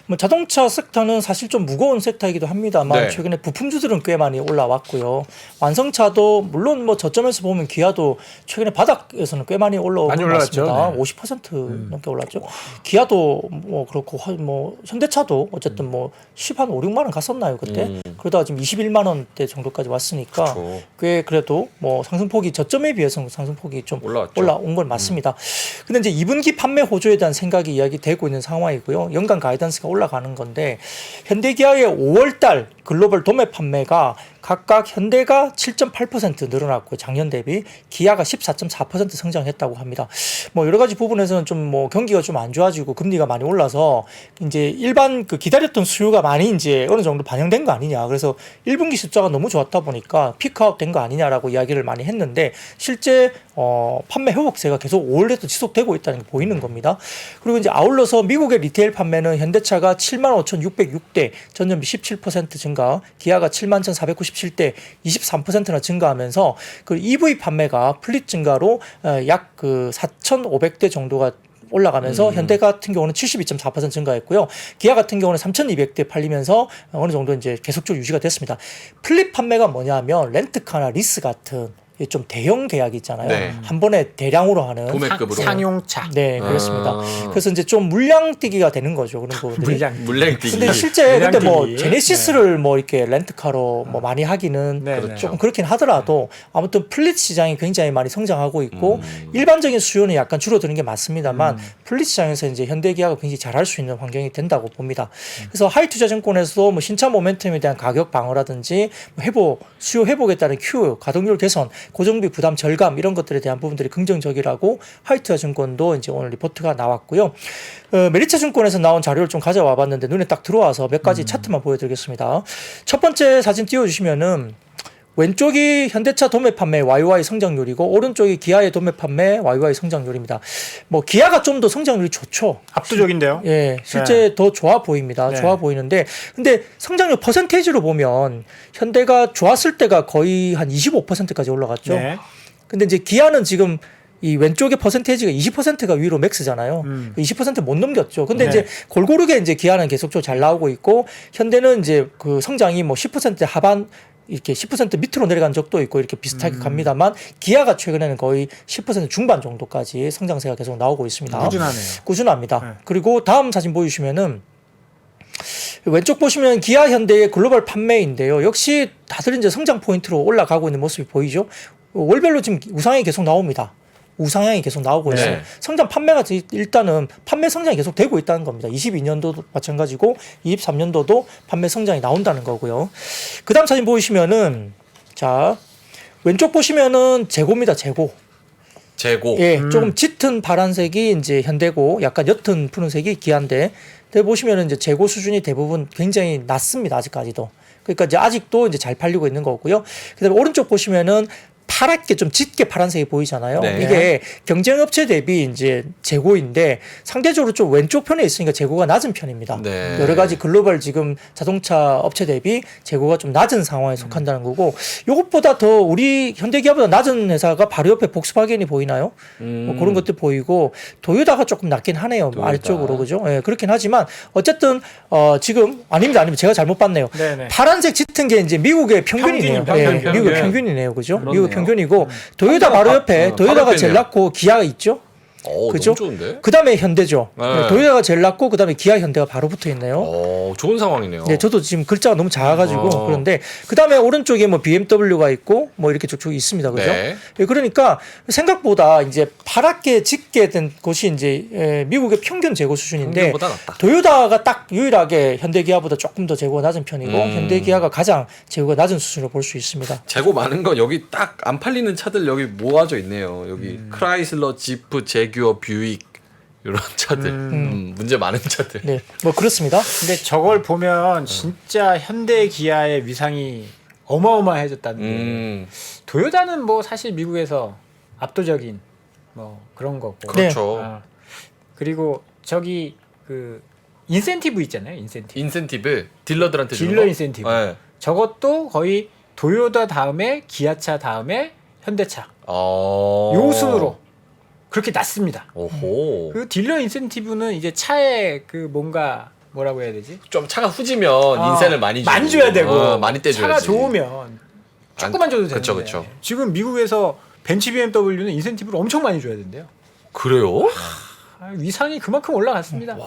뭐 자동차 섹터는 사실 좀 무거운 섹터이기도 합니다만
네.
최근에 부품주들은 꽤 많이 올라왔고요. 완성차도 물론 뭐 저점에서 보면 기아도 최근에 바닥에서는 꽤 많이 올라오고
많이 올랐죠.
있습니다.
네.
50% 넘게 올랐죠. 기아도 뭐 그렇고 뭐 현대차도 어쨌든 뭐 10한 5, 6만 원 갔었나요 그때? 그러다가 지금 21만 원대 정도까지 왔으니까
그렇죠.
꽤 그래도 뭐 상승폭이 저점에 비해서 상승폭이 좀
올라왔죠.
올라온 건 맞습니다. 근데 이제 2분기 판매 호조에 대한 생각이 이야기되고 있는 상황이고요. 연간 가이던스가 올라가는 건데 현대기아의 5월달 글로벌 도매 판매가 각각 현대가 7.8% 늘어났고 작년 대비 기아가 14.4% 성장했다고 합니다. 뭐 여러 가지 부분에서는 좀 뭐 경기가 좀 안 좋아지고 금리가 많이 올라서 이제 일반 그 기다렸던 수요가 많이 이제 어느 정도 반영된 거 아니냐. 그래서 1분기 숫자가 너무 좋았다 보니까 피크아웃 된 거 아니냐라고 이야기를 많이 했는데 실제 판매 회복세가 계속 5월에도 지속되고 있다는 게 보이는 겁니다. 그리고 이제 아울러서 미국의 리테일 판매는 현대차가 75,606대 전년비 17% 증가, 기아가 71,497대 23%나 증가하면서 그 EV 판매가 플릿 증가로 약 그 4,500대 정도가 올라가면서 현대 같은 경우는 72.4% 증가했고요. 기아 같은 경우는 3,200대 팔리면서 어느 정도 이제 계속적으로 유지가 됐습니다. 플립 판매가 뭐냐면 렌트카나 리스 같은 좀 대형 계약이 있잖아요.
네.
한 번에 대량으로 하는
도매급으로.
상용차.
네, 그렇습니다.
아.
그래서 이제 좀 물량 뛰기가 되는 거죠. 그런 부분들이.
물냉뛰기.
근데 실제 근데 뭐
물량뛰기.
제네시스를 뭐 이렇게 렌트카로 뭐 많이 하기는
네,
그렇죠.
조금 그렇긴 하더라도 아무튼 플릿 시장이 굉장히 많이 성장하고 있고 일반적인 수요는 약간 줄어드는 게 맞습니다만 플릿 시장에서 이제 현대기아가 굉장히 잘할 수 있는 환경이 된다고 봅니다. 그래서 하이투자증권에서도 뭐 신차 모멘텀에 대한 가격 방어라든지 뭐 수요 회복에 따른 Q 가동률 개선 고정비 부담 절감 이런 것들에 대한 부분들이 긍정적이라고 화이트와 증권도 이제 오늘 리포트가 나왔고요. 메리츠증권에서 나온 자료를 좀 가져와 봤는데 눈에 딱 들어와서 몇 가지 차트만 보여드리겠습니다. 첫 번째 사진 띄워주시면은 왼쪽이 현대차 도매 판매 YY 성장률이고 오른쪽이 기아의 도매 판매 YY 성장률입니다. 뭐 기아가 좀 더 성장률이 좋죠.
압도적인데요.
예, 실제 더 좋아 보입니다.
네.
좋아 보이는데 근데 성장률 퍼센테이지로 보면 현대가 좋았을 때가 거의 한 25%까지 올라갔죠.
네.
근데 이제 기아는 지금 이 왼쪽의 퍼센테이지가 20%가 위로 맥스잖아요. 20%못 넘겼죠. 근데
네.
이제 골고루게 이제 기아는 계속적으로 잘 나오고 있고 현대는 이제 그 성장이 뭐 10% 하반 이렇게 10% 밑으로 내려간 적도 있고 이렇게 비슷하게 갑니다만 기아가 최근에는 거의 10% 중반 정도까지 성장세가 계속 나오고 있습니다.
꾸준하네요.
꾸준합니다.
네.
그리고 다음 사진 보여주시면은 왼쪽 보시면 기아 현대의 글로벌 판매인데요. 역시 다들 이제 성장 포인트로 올라가고 있는 모습이 보이죠. 월별로 지금 우상향이 계속 나옵니다. 우상향이 계속 나오고
네.
있어요. 성장 판매가 일단은 판매 성장이 계속 되고 있다는 겁니다. 22년도도 마찬가지고 23년도도 판매 성장이 나온다는 거고요. 그 다음 사진 보시면은 자 왼쪽 보시면은 재고입니다. 재고.
재고.
예, 조금 짙은 파란색이 이제 현대고 약간 옅은 푸른색이 기아인데 보시면은 이제 재고 수준이 대부분 굉장히 낮습니다. 아직까지도. 그러니까 이제 아직도 이제 잘 팔리고 있는 거고요. 그다음에 오른쪽 보시면은 파랗게 좀 짙게 파란색이 보이잖아요.
네.
이게 경쟁 업체 대비 이제 재고인데 상대적으로 좀 왼쪽 편에 있으니까 재고가 낮은 편입니다.
네.
여러 가지 글로벌 지금 자동차 업체 대비 재고가 좀 낮은 상황에 속한다는 거고 이것보다 더 우리 현대기아보다 낮은 회사가 바로 옆에 복스바겐이 보이나요? 뭐 그런 것들 보이고 도요타가 조금 낮긴 하네요.
도요타.
아래쪽으로 그죠? 예, 그렇긴 하지만 어쨌든 지금 아닙니다. 제가 잘못 봤네요.
네네.
파란색 짙은 게 이제 미국의 평균이네요.
평균,
예,
평균.
미국의 평균이네요. 그죠?
그렇네요.
미국 평균이고 도요타 바로 옆에 도요타가
바로
제일
옆에네요.
낮고 기아가 있죠.
그죠? 너무 좋은데?
그 다음에 현대죠.
네.
네, 도요타가 제일 낮고 그 다음에 기아 현대가 바로 붙어 있네요.
좋은 상황이네요.
네, 저도 지금 글자가 너무 작아가지고
어.
그런데 그 다음에 오른쪽에 뭐 BMW가 있고 뭐 이렇게 쭉 있습니다, 그죠?
네.
예, 그러니까 생각보다 이제 파랗게 짙게 된 곳이 이제 미국의 평균 재고 수준인데
평균보다 낫다.
도요타가 딱 유일하게 현대기아보다 조금 더 재고가 낮은 편이고 현대기아가 가장 재고가 낮은 수준으로 볼 수 있습니다.
재고 많은 거 여기 딱 안 팔리는 차들 여기 모아져 있네요. 여기 크라이슬러, 지프, 제규어, 뷰익 이런 차들 문제 많은 차들.
네, 뭐 그렇습니다.
근데 저걸 보면 진짜 현대 기아의 위상이 어마어마해졌다는 게
음,
도요타는 뭐 사실 미국에서 압도적인 뭐 그런 거고.
그렇죠.
아, 그리고 저기 그 인센티브 있잖아요. 인센티브.
딜러들한테 주는
딜러
거?
인센티브.
네.
저것도 거의 도요타 다음에 기아차 다음에 현대차
어.
요 순으로 그렇게 낮습니다.
오호.
그 딜러 인센티브는 이제 차에 그 뭔가 뭐라고 해야 되지?
좀 차가 후지면 인센을 많이 주고.
많이 줘야 되고
많이 떼줘야지.
차가 좋으면 조금만 줘도 되는데
그쵸, 그쵸.
지금 미국에서 벤츠 BMW는 인센티브를 엄청 많이 줘야 된대요.
그래요?
위상이 그만큼 올라갔습니다.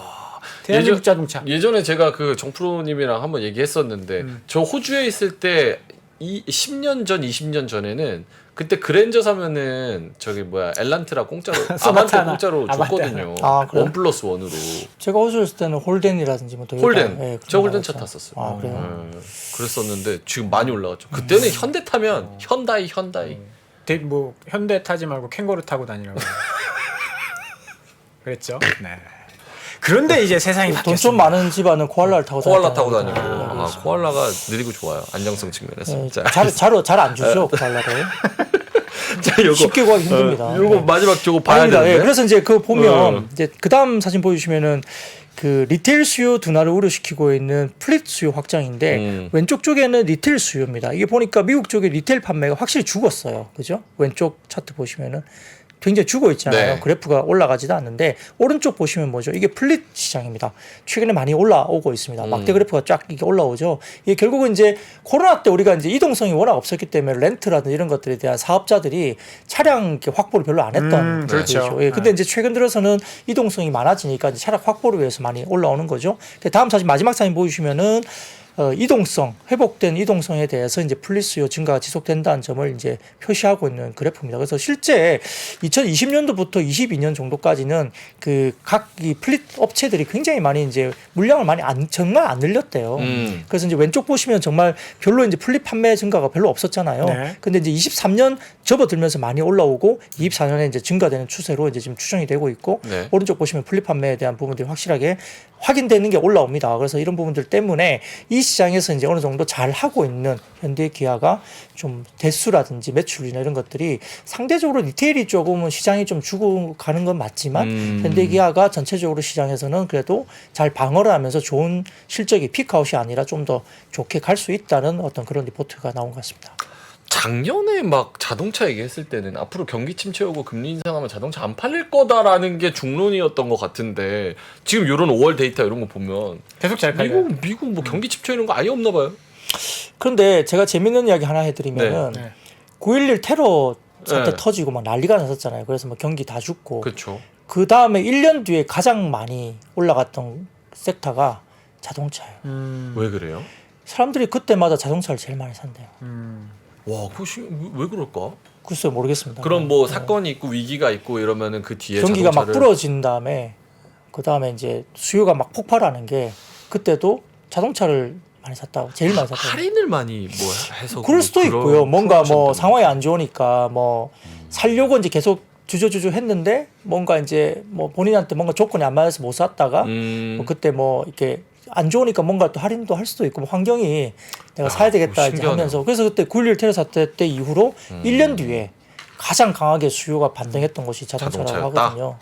대한민국 자동차.
예전에 제가 그 정프로님이랑 한번 얘기했었는데 저 호주에 있을 때 10년 전, 20년 전에는 그때 그랜저 사면은 저기 뭐야 엘란트라 공짜로 아반떼
하나.
공짜로
아반떼
줬거든요.
하나. 아, 그래요?
1+1으로.
제가 호주에 있을 때는 홀덴이라든지 뭐 도요타,
홀덴.
예,
저
그런
홀덴 차
나왔죠.
탔었어요.
아, 그래요?
그랬었는데 지금 많이 올라갔죠. 그때는 현대 타면 현다이.
뭐 현대 타지 말고 캥거루 타고 다니라고. 그랬죠. 네. 그런데 이제 세상이
돈
바뀌었습니다.
좀 많은 집안은 코알라를 타고
코알라
다녔다고
타고 다니고.
그러더라고요.
코알라가 느리고 좋아요. 안정성 측면에서.
예,
자,
잘안 주죠 코알라를.
자, 요거
쉽게 구하기 힘듭니다.
요거 마지막 저거 봐야
아닙니다.
되는데.
예, 그래서 이제 그거 보면 이제 그 다음 사진 보여주시면은 그 리테일 수요 둔화를 우려시키고 있는 플릿 수요 확장인데 왼쪽 쪽에는 리테일 수요입니다. 이게 보니까 미국 쪽의 리테일 판매가 확실히 죽었어요. 그죠? 왼쪽 차트 보시면은 굉장히 죽어 있잖아요.
네.
그래프가 올라가지도 않는데 오른쪽 보시면 뭐죠? 이게 플릿 시장입니다. 최근에 많이 올라오고 있습니다. 막대 그래프가 쫙 이게 올라오죠. 이게 결국은 이제 코로나 때 우리가 이제 이동성이 워낙 없었기 때문에 렌트라든 이런 것들에 대한 사업자들이 차량 이렇게 확보를 별로 안 했던
그렇죠.
거죠. 예, 근데 이제 최근 들어서는 이동성이 많아지니까 이제 차량 확보를 위해서 많이 올라오는 거죠. 근데 다음 사진 마지막 사진 보여주시면은 이동성, 회복된 이동성에 대해서 이제 플릿 수요 증가가 지속된다는 점을 이제 표시하고 있는 그래프입니다. 그래서 실제 2020년도부터 22년 정도까지는 그 각 이 플릿 업체들이 굉장히 많이 이제 물량을 많이 정말 안 늘렸대요. 그래서 이제 왼쪽 보시면 정말 별로 이제 플릿 판매 증가가 별로 없었잖아요.
네.
근데 이제 23년 접어들면서 많이 올라오고 24년에 이제 증가되는 추세로 이제 지금 추정이 되고 있고
네.
오른쪽 보시면 플릿 판매에 대한 부분들이 확실하게 확인되는 게 올라옵니다. 그래서 이런 부분들 때문에 이 시장에서 이제 어느 정도 잘 하고 있는 현대기아가 좀 대수라든지 매출이나 이런 것들이 상대적으로 리테일이 조금은 시장이 좀 주고 가는 건 맞지만 현대기아가 전체적으로 시장에서는 그래도 잘 방어를 하면서 좋은 실적이 피크아웃이 아니라 좀 더 좋게 갈 수 있다는 어떤 그런 리포트가 나온 것 같습니다.
작년에 막 자동차 얘기했을 때는 앞으로 경기 침체 오고 금리 인상하면 자동차 안 팔릴 거다라는 게 중론이었던 것 같은데 지금 이런 5월 데이터 이런 거 보면
계속 잘 팔려요.
미국 뭐 경기 침체 이런 거 아예 없나 봐요.
그런데 제가 재밌는 이야기 하나 해드리면은
네.
9.11 테러 사태
네.
터지고 막 난리가 났었잖아요. 그래서 뭐 경기 다 죽고
그렇죠.
그 다음에 1년 뒤에 가장 많이 올라갔던 섹터가 자동차예요.
왜 그래요?
사람들이 그때마다 자동차를 제일 많이 산대요.
와, 그것이 왜 그럴까?
글쎄요, 모르겠습니다.
그럼 뭐 사건이 있고 위기가 있고 이러면은 그 뒤에
경기가 막
자동차를
부러진 다음에 그 다음에 이제 수요가 막 폭발하는 게 그때도 자동차를 많이 샀다고 제일 많이 샀다고.
할인을 많이 뭐 해서
그럴 수도
그런
있고요. 뭔가 뭐
프로모션
상황이 안 좋으니까 뭐 살려고 이제 계속 주저주저 했는데 뭔가 이제 뭐 본인한테 뭔가 조건이 안 맞아서 못 샀다가
때문에.
뭐 그때 뭐 이렇게 안 좋으니까 뭔가 또 할인도 할 수도 있고 뭐 환경이 내가 사야 되겠다 이제
신기하네요.
하면서 그래서 그때 9.11 테러 사태 때 이후로 1년 뒤에 가장 강하게 수요가 반등했던 것이 자동차라고
자동차였다?
하거든요.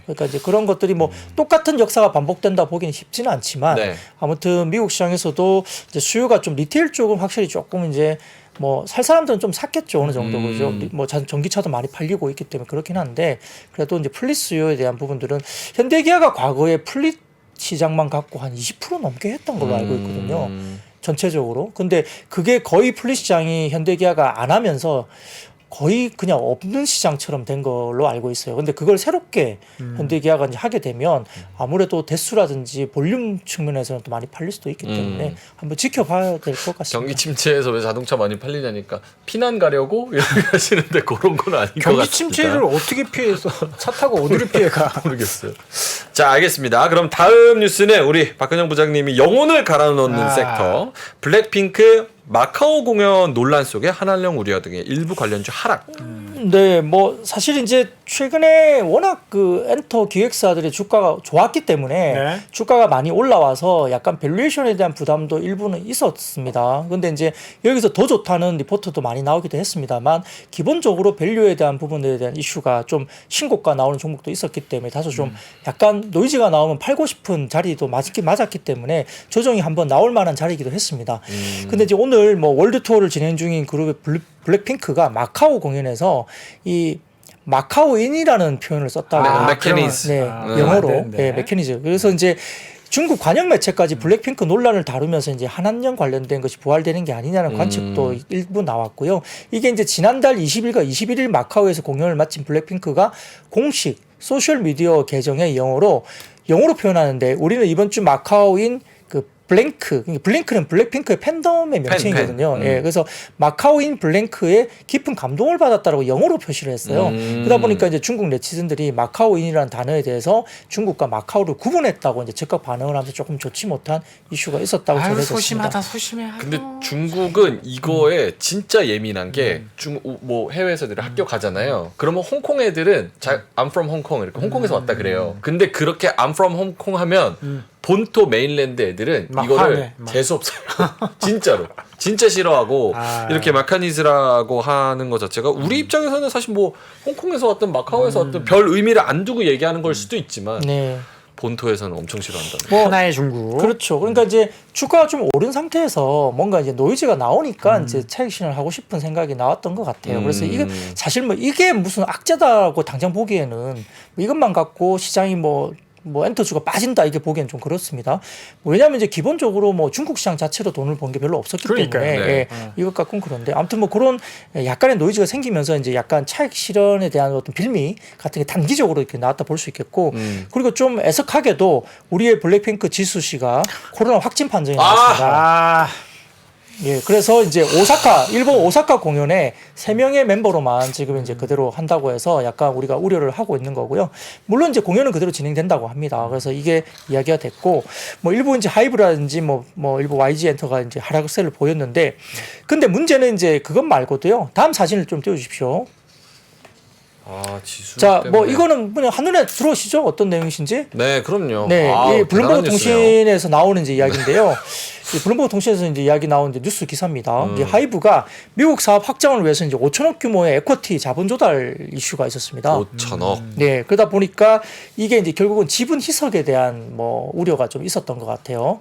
그러니까 이제 그런 것들이 뭐 똑같은 역사가 반복된다 보기는 쉽지는 않지만
네.
아무튼 미국 시장에서도 이제 수요가 좀 리테일 쪽은 확실히 조금 이제 뭐 살 사람들은 좀 샀겠죠 어느 정도 그죠. 뭐 전기차도 많이 팔리고 있기 때문에 그렇긴 한데 그래도 이제 플릿 수요에 대한 부분들은 현대기아가 과거에 플릿 시장만 갖고 한 20% 넘게 했던 걸로 알고 있거든요. 전체적으로. 근데 그게 거의 플릿 시장이 현대기아가 안 하면서 거의 그냥 없는 시장처럼 된 걸로 알고 있어요. 근데 그걸 새롭게 현대기아가 이제 하게 되면 아무래도 대수라든지 볼륨 측면에서는 또 많이 팔릴 수도 있기 때문에 한번 지켜봐야 될 것 같습니다.
경기 침체에서 왜 자동차 많이 팔리냐니까 피난 가려고 이렇게 하시는데 그런 건 아닌 것
경기
같습니다.
침체를 어떻게 피해서 차 타고 어디를 피해가?
모르겠어요. 자, 알겠습니다. 그럼 다음 뉴스는 우리 박근영 부장님이 영혼을 갈아 넣는 섹터 블랙핑크 마카오 공연 논란 속에 한한령 우리와 등의 일부 관련주 하락.
네, 뭐 사실 이제 최근에 워낙 그 엔터 기획사들의 주가가 좋았기 때문에
네.
주가가 많이 올라와서 약간 밸류에이션에 대한 부담도 일부는 있었습니다. 근데 이제 여기서 더 좋다는 리포트도 많이 나오기도 했습니다만 기본적으로 밸류에 대한 부분에 대한 이슈가 좀 신고가 나오는 종목도 있었기 때문에 다소 좀 약간 노이즈가 나오면 팔고 싶은 자리도 맞았기 때문에 조정이 한번 나올 만한 자리이기도 했습니다. 근데 이제 오늘 뭐 월드 투어를 진행 중인 그룹의 블랙핑크가 마카오 공연에서 이 마카오인이라는 표현을 썼다고
네,
합니다.
메커니즘.
네, 영어로 네, 메커니즘. 그래서 이제 중국 관영 매체까지 블랙핑크 논란을 다루면서 이제 한한령 관련된 것이 부활되는 게 아니냐는 관측도 일부 나왔고요. 이게 이제 지난달 20일과 21일 마카오에서 공연을 마친 블랙핑크가 공식 소셜 미디어 계정의 영어로 표현하는데 우리는 이번 주 마카오인 블랭크는 블랙핑크의 팬덤의 명칭이거든요. 예, 그래서 마카오인 블랭크에 깊은 감동을 받았다라고 영어로 표시를 했어요. 그러다 보니까 이제 중국 네티즌들이 마카오인이라는 단어에 대해서 중국과 마카오를 구분했다고 이제 즉각 반응을 하면서 조금 좋지 못한 이슈가 있었다고
아유,
전해졌습니다.
소심하다 소심해. 아유.
근데 중국은 이거에 진짜 예민한 게 뭐 해외에서 애들이 학교 가잖아요. 그러면 홍콩 애들은 I'm from Hong Kong 이렇게 홍콩에서 왔다 그래요. 근데 그렇게 I'm from Hong Kong 하면 본토 메인랜드 애들은
막
이거를
화내, 막.
재수 없어요. 진짜로. 진짜 싫어하고 이렇게 마카니즈라고 하는 것 자체가 우리 입장에서는 사실 뭐 홍콩에서 왔든 마카오에서 왔든 별 의미를 안 두고 얘기하는 걸 수도 있지만
네.
본토에서는 엄청 싫어한다.
뭐
하나의 중국.
그렇죠. 그러니까 이제 주가가 좀 오른 상태에서 뭔가 이제 노이즈가 나오니까 이제 차익 실현을 하고 싶은 생각이 나왔던 것 같아요. 그래서 이게 사실 뭐 이게 무슨 악재다라고 당장 보기에는 뭐 이것만 갖고 시장이 뭐 뭐 엔터주가 빠진다 이게 보기엔 좀 그렇습니다. 왜냐하면 이제 기본적으로 뭐 중국 시장 자체로 돈을 번 게 별로 없었기
그러니까요.
때문에
네.
예, 이것 갖고는 그런데 아무튼 뭐 그런 약간의 노이즈가 생기면서 이제 약간 차익 실현에 대한 어떤 빌미 같은 게 단기적으로 이렇게 나왔다 볼 수 있겠고 그리고 좀 애석하게도 우리의 블랙핑크 지수 씨가 코로나 확진 판정이 나왔습니다.
아,
예, 그래서 이제 일본 오사카 공연에 3명의 멤버로만 지금 이제 그대로 한다고 해서 약간 우리가 우려를 하고 있는 거고요. 물론 이제 공연은 그대로 진행된다고 합니다. 그래서 이게 이야기가 됐고, 뭐 일부 이제 하이브라든지 뭐 일부 YG 엔터가 이제 하락세를 보였는데, 근데 문제는 이제 그것 말고도요. 다음 사진을 좀 띄워주십시오.
아, 지수.
자,
때문에.
뭐 이거는 그냥 한눈에 들어오시죠? 어떤 내용이신지?
네, 그럼요.
네,
아,
이 블룸버그
대단한 뉴스네요.
통신에서 나오는 이제 이야기인데요. 이 블룸버그 통신에서 이제 이야기 나온 이제 뉴스 기사입니다. 이게 하이브가 미국 사업 확장을 위해서 이제 5천억 규모의 에쿼티 자본 조달 이슈가 있었습니다.
5천억.
네, 그러다 보니까 이게 이제 결국은 지분 희석에 대한 뭐 우려가 좀 있었던 것 같아요.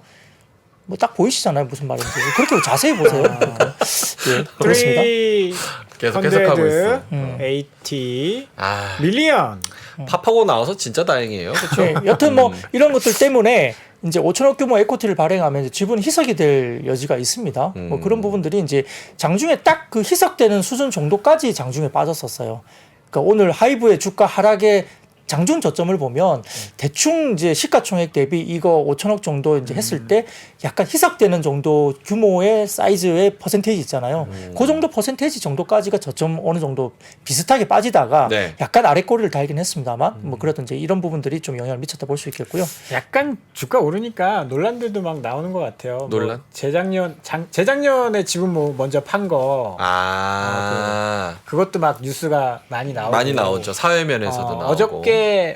뭐 딱 보이시잖아요, 무슨 말인지. 그렇게 자세히 보세요. 예, 그렇습니다.
300
계속 해석하고 있어.
80
아,
밀리언.
팝하고 나와서 진짜 다행이에요. 그렇죠?
네, 여튼 뭐 이런 것들 때문에 이제 5천억 규모 에코티를 발행하면 이제 지분 희석이 될 여지가 있습니다. 뭐 그런 부분들이 이제 장중에 딱 그 희석되는 수준 정도까지 장중에 빠졌었어요. 그러니까 오늘 하이브의 주가 하락의 장중 저점을 보면 대충 이제 시가총액 대비 이거 5천억 정도 이제 했을 때 약간 희석되는 정도 규모의 사이즈의 퍼센테이지 있잖아요. 그 정도 퍼센테이지 정도까지가 저점 어느 정도 비슷하게 빠지다가
네.
약간 아래 꼬리를 달긴 했습니다만 뭐 그래도 이제 이런 부분들이 좀 영향을 미쳤다 볼 수 있겠고요.
약간 주가 오르니까 논란들도 막 나오는 것 같아요.
논란?
뭐 재작년에 지분 뭐 먼저 판 거 그것도 막 뉴스가 많이 나오고
많이 나오죠. 사회면에서도 나오고.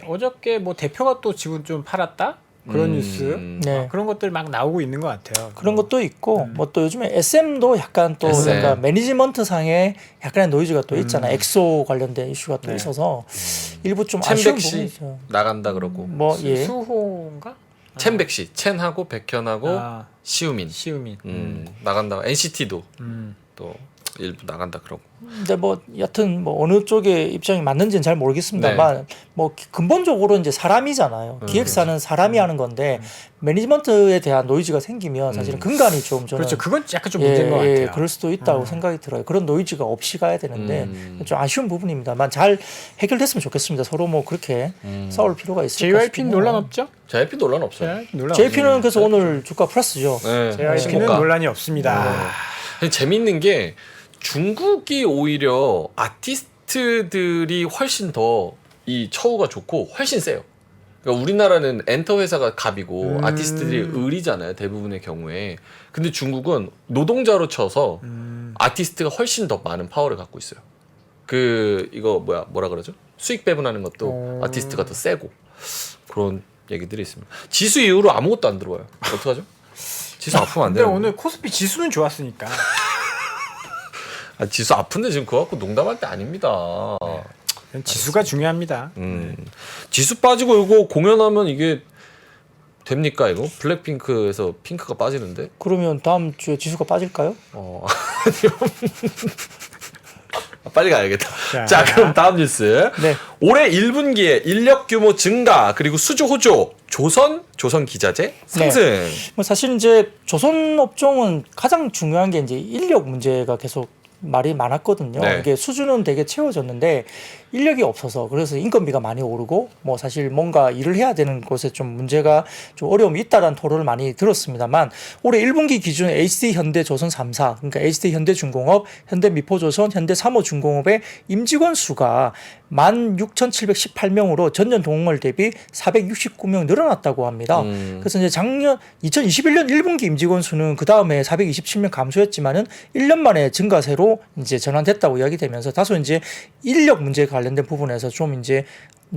어저께 뭐 대표가 또 지분 좀 팔았다 그런 뉴스
네.
그런 것들 막 나오고 있는 것 같아요.
그런 것도 있고 뭐 또 요즘에 SM도 약간 또
SM.
약간 매니지먼트 상에 약간의 노이즈가 또 있잖아요. 엑소 관련된 이슈가 또 있어서 일부 좀 아쉬운 부분이
첸백씨
있어요.
나간다 그러고.
뭐 예.
수호인가?
첸백씨, 첸하고 백현하고
아,
시우민.
시우민.
나간다. NCT도
음.
또 일부 나간다 그러고.
근데 뭐 여튼 뭐 어느 쪽의 입장이 맞는지는 잘 모르겠습니다만 뭐 근본적으로 이제 사람이잖아요. 기획사는 사람이 하는 건데 매니지먼트에 대한 노이즈가 생기면 사실은 근간이 좀 저는
그렇죠. 그건 약간 좀 문제인 것 같아요.
그럴 수도 있다고 생각이 들어요. 그런 노이즈가 없이 가야 되는데 좀 아쉬운 부분입니다만 잘 해결됐으면 좋겠습니다. 서로 뭐 그렇게 싸울 필요가 있을까
JYP
싶긴
는
해요.
논란 없죠?
JYP 논란 없어요.
논란
JP는 그래서 오늘 주가 플러스죠.
네.
JYP는
신고가.
논란이 없습니다.
근데 재밌는 게 중국이 오히려 아티스트들이 훨씬 더 이 처우가 좋고 훨씬 세요. 그러니까 우리나라는 엔터 회사가 갑이고 아티스트들이 을이잖아요. 대부분의 경우에. 근데 중국은 노동자로 쳐서 아티스트가 훨씬 더 많은 파워를 갖고 있어요. 이거 뭐라 그러죠? 수익 배분하는 것도 아티스트가 더 세고 그런 얘기들이 있습니다. 지수 이후로 아무것도 안 들어와요. 어떡하죠? 지수 아프면 안
근데
돼요.
오늘 코스피 지수는 좋았으니까.
지수 아픈데 지금 그거 갖고 농담할 때 아닙니다.
지수가 중요합니다.
지수 빠지고 이거 공연하면 이게 됩니까 이거? 블랙핑크에서 핑크가 빠지는데?
그러면 다음 주에 지수가 빠질까요?
빨리 가야겠다.
자.
자, 그럼 다음 뉴스.
네.
올해 1분기에 인력 규모 증가 그리고 수주 호조 조선 기자재 상승.
뭐 사실 이제 조선 업종은 가장 중요한 게 이제 인력 문제가 계속 말이 많았거든요.
네.
이게 수주는 되게 채워졌는데 인력이 없어서 그래서 인건비가 많이 오르고 뭐 사실 뭔가 일을 해야 되는 곳에 좀 문제가 좀 어려움이 있다라는 토론을 많이 들었습니다만 올해 1분기 기준 HD 현대조선 3사 그러니까 HD 현대중공업, 현대미포조선, 현대삼호중공업의 임직원 수가 16,718명으로 전년 동월 대비 469명 늘어났다고 합니다. 그래서 이제 작년 2021년 1분기 임직원 수는 그 다음에 427명 감소했지만은 1년 만에 증가세로 이제 전환됐다고 이야기되면서 다소 이제 인력 문제 관련된 부분에서 좀 이제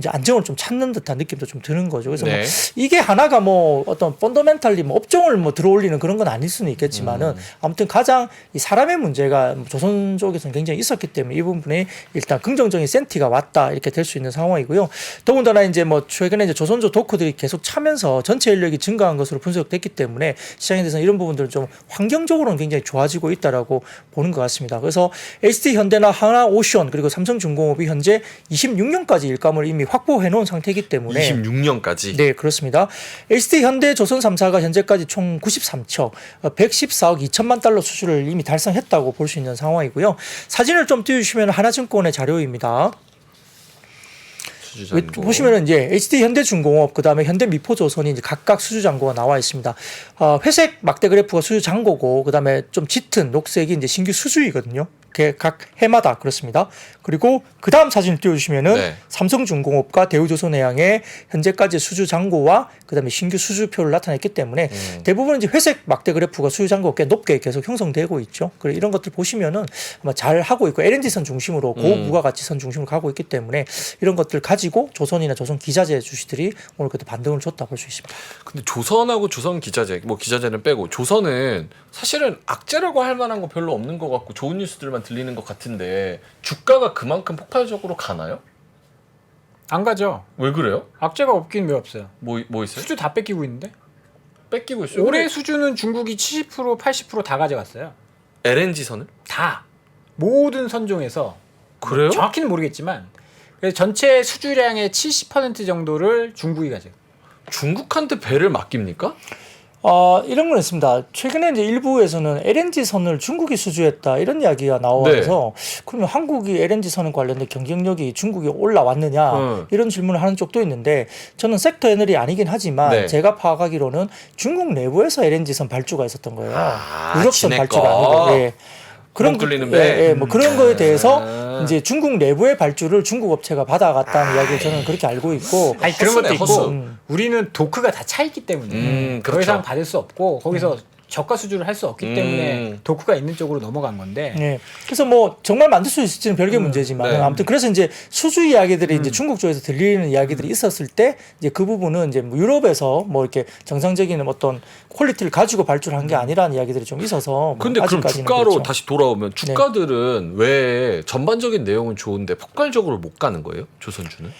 안정을 좀 찾는 듯한 느낌도 좀 드는 거죠. 그래서
네.
뭐 이게 하나가 뭐 어떤 펀더멘탈리 뭐 업종을 뭐 들어올리는 그런 건 아닐 수는 있겠지만은 아무튼 가장 이 사람의 문제가 조선 쪽에서는 굉장히 있었기 때문에 이 부분에 일단 긍정적인 센티가 왔다 이렇게 될 수 있는 상황이고요. 더군다나 이제 뭐 최근에 이제 조선조 덕후들이 계속 차면서 전체 인력이 증가한 것으로 분석됐기 때문에 시장에 대해서 이런 부분들은 좀 환경적으로는 굉장히 좋아지고 있다라고 보는 것 같습니다. 그래서 HD 현대나 하나오션 그리고 삼성중공업이 현재 26년까지 일감을 이미 이미 확보해 놓은 상태이기 때문에
26년까지.
네, 그렇습니다. LCD 현대 조선 3사가 현재까지 총 93척 114억 2천만 달러 수주를 이미 달성했다고 볼 수 있는 상황이고요. 사진을 좀 띄워주시면 하나증권의 자료입니다.
수주잔고.
보시면은 이제 HD 현대중공업 그다음에 현대미포조선이 이제 각각 수주 잔고가 나와 있습니다. 회색 막대 그래프가 수주 잔고고 그다음에 좀 짙은 녹색이 이제 신규 수주이거든요. 각 해마다 그렇습니다. 그리고 그다음 사진을 띄워주시면은
네.
삼성중공업과 대우조선해양의 현재까지 수주 잔고와 그다음에 신규 수주표를 나타냈기 때문에 대부분 이제 회색 막대 그래프가 수주 잔고가 꽤 높게 계속 형성되고 있죠. 그래 이런 것들 보시면은 아마 잘 하고 있고 LNG선 중심으로 고부가가치선 중심으로 가고 있기 때문에 이런 것들 가지고 조선이나 조선 기자재 주식들이 오늘 그때 반등을 줬다 볼 수 있습니다.
근데 조선하고 조선 기자재, 뭐 기자재는 빼고 조선은 사실은 악재라고 할 만한 거 별로 없는 것 같고 좋은 뉴스들만 들리는 것 같은데 주가가 그만큼 폭발적으로 가나요?
안 가죠.
왜 그래요?
악재가 없긴 왜 없어요.
뭐 있어요?
수주 다 뺏기고 있는데.
뺏기고 있어요.
올해 수주는 중국이 70% 80% 다 가져갔어요.
LNG 선을?
다 모든 선종에서
그래요?
정확히는 모르겠지만 그래서 전체 수주량의 70% 정도를 중국이 가져요.
중국한테 배를 맡깁니까?
이런 건 있습니다. 최근에 이제 일부에서는 LNG 선을 중국이 수주했다 이런 이야기가 나와서 그러면 한국이 LNG 선 관련된 경쟁력이 중국이 올라왔느냐 이런 질문을 하는 쪽도 있는데 저는 섹터 애널이 아니긴 하지만
네.
제가 파악하기로는 중국 내부에서 LNG 선 발주가 있었던 거예요.
아,
유럽선
지네
발주가
거.
아니고. 예.
그런 뚫리는 배.
뭐 그런 거에 대해서 이제 중국 내부의 발주를 중국 업체가 받아갔다는 이야기를 저는 그렇게 알고 있고.
아니 그런 것도
허수네,
있고
허수.
우리는 도크가 다 차 있기 때문에 더
그렇죠.
이상 받을 수 없고 거기서 저가 수주를 할 수 없기 때문에 도크가 있는 쪽으로 넘어간 건데.
네. 그래서 뭐 정말 만들 수 있을지는 별개 문제지만
네.
아무튼 그래서 이제 수주 이야기들이 이제 중국 쪽에서 들리는 이야기들이 있었을 때 이제 그 부분은 이제 뭐 유럽에서 뭐 이렇게 정상적인 어떤 퀄리티를 가지고 발주를 한 게 아니라는 이야기들이 좀 있어서 뭐
근데 그럼
아직까지는
주가로
그렇죠.
다시 돌아오면 주가들은 왜 전반적인 내용은 좋은데 폭발적으로 못 가는 거예요? 조선주는?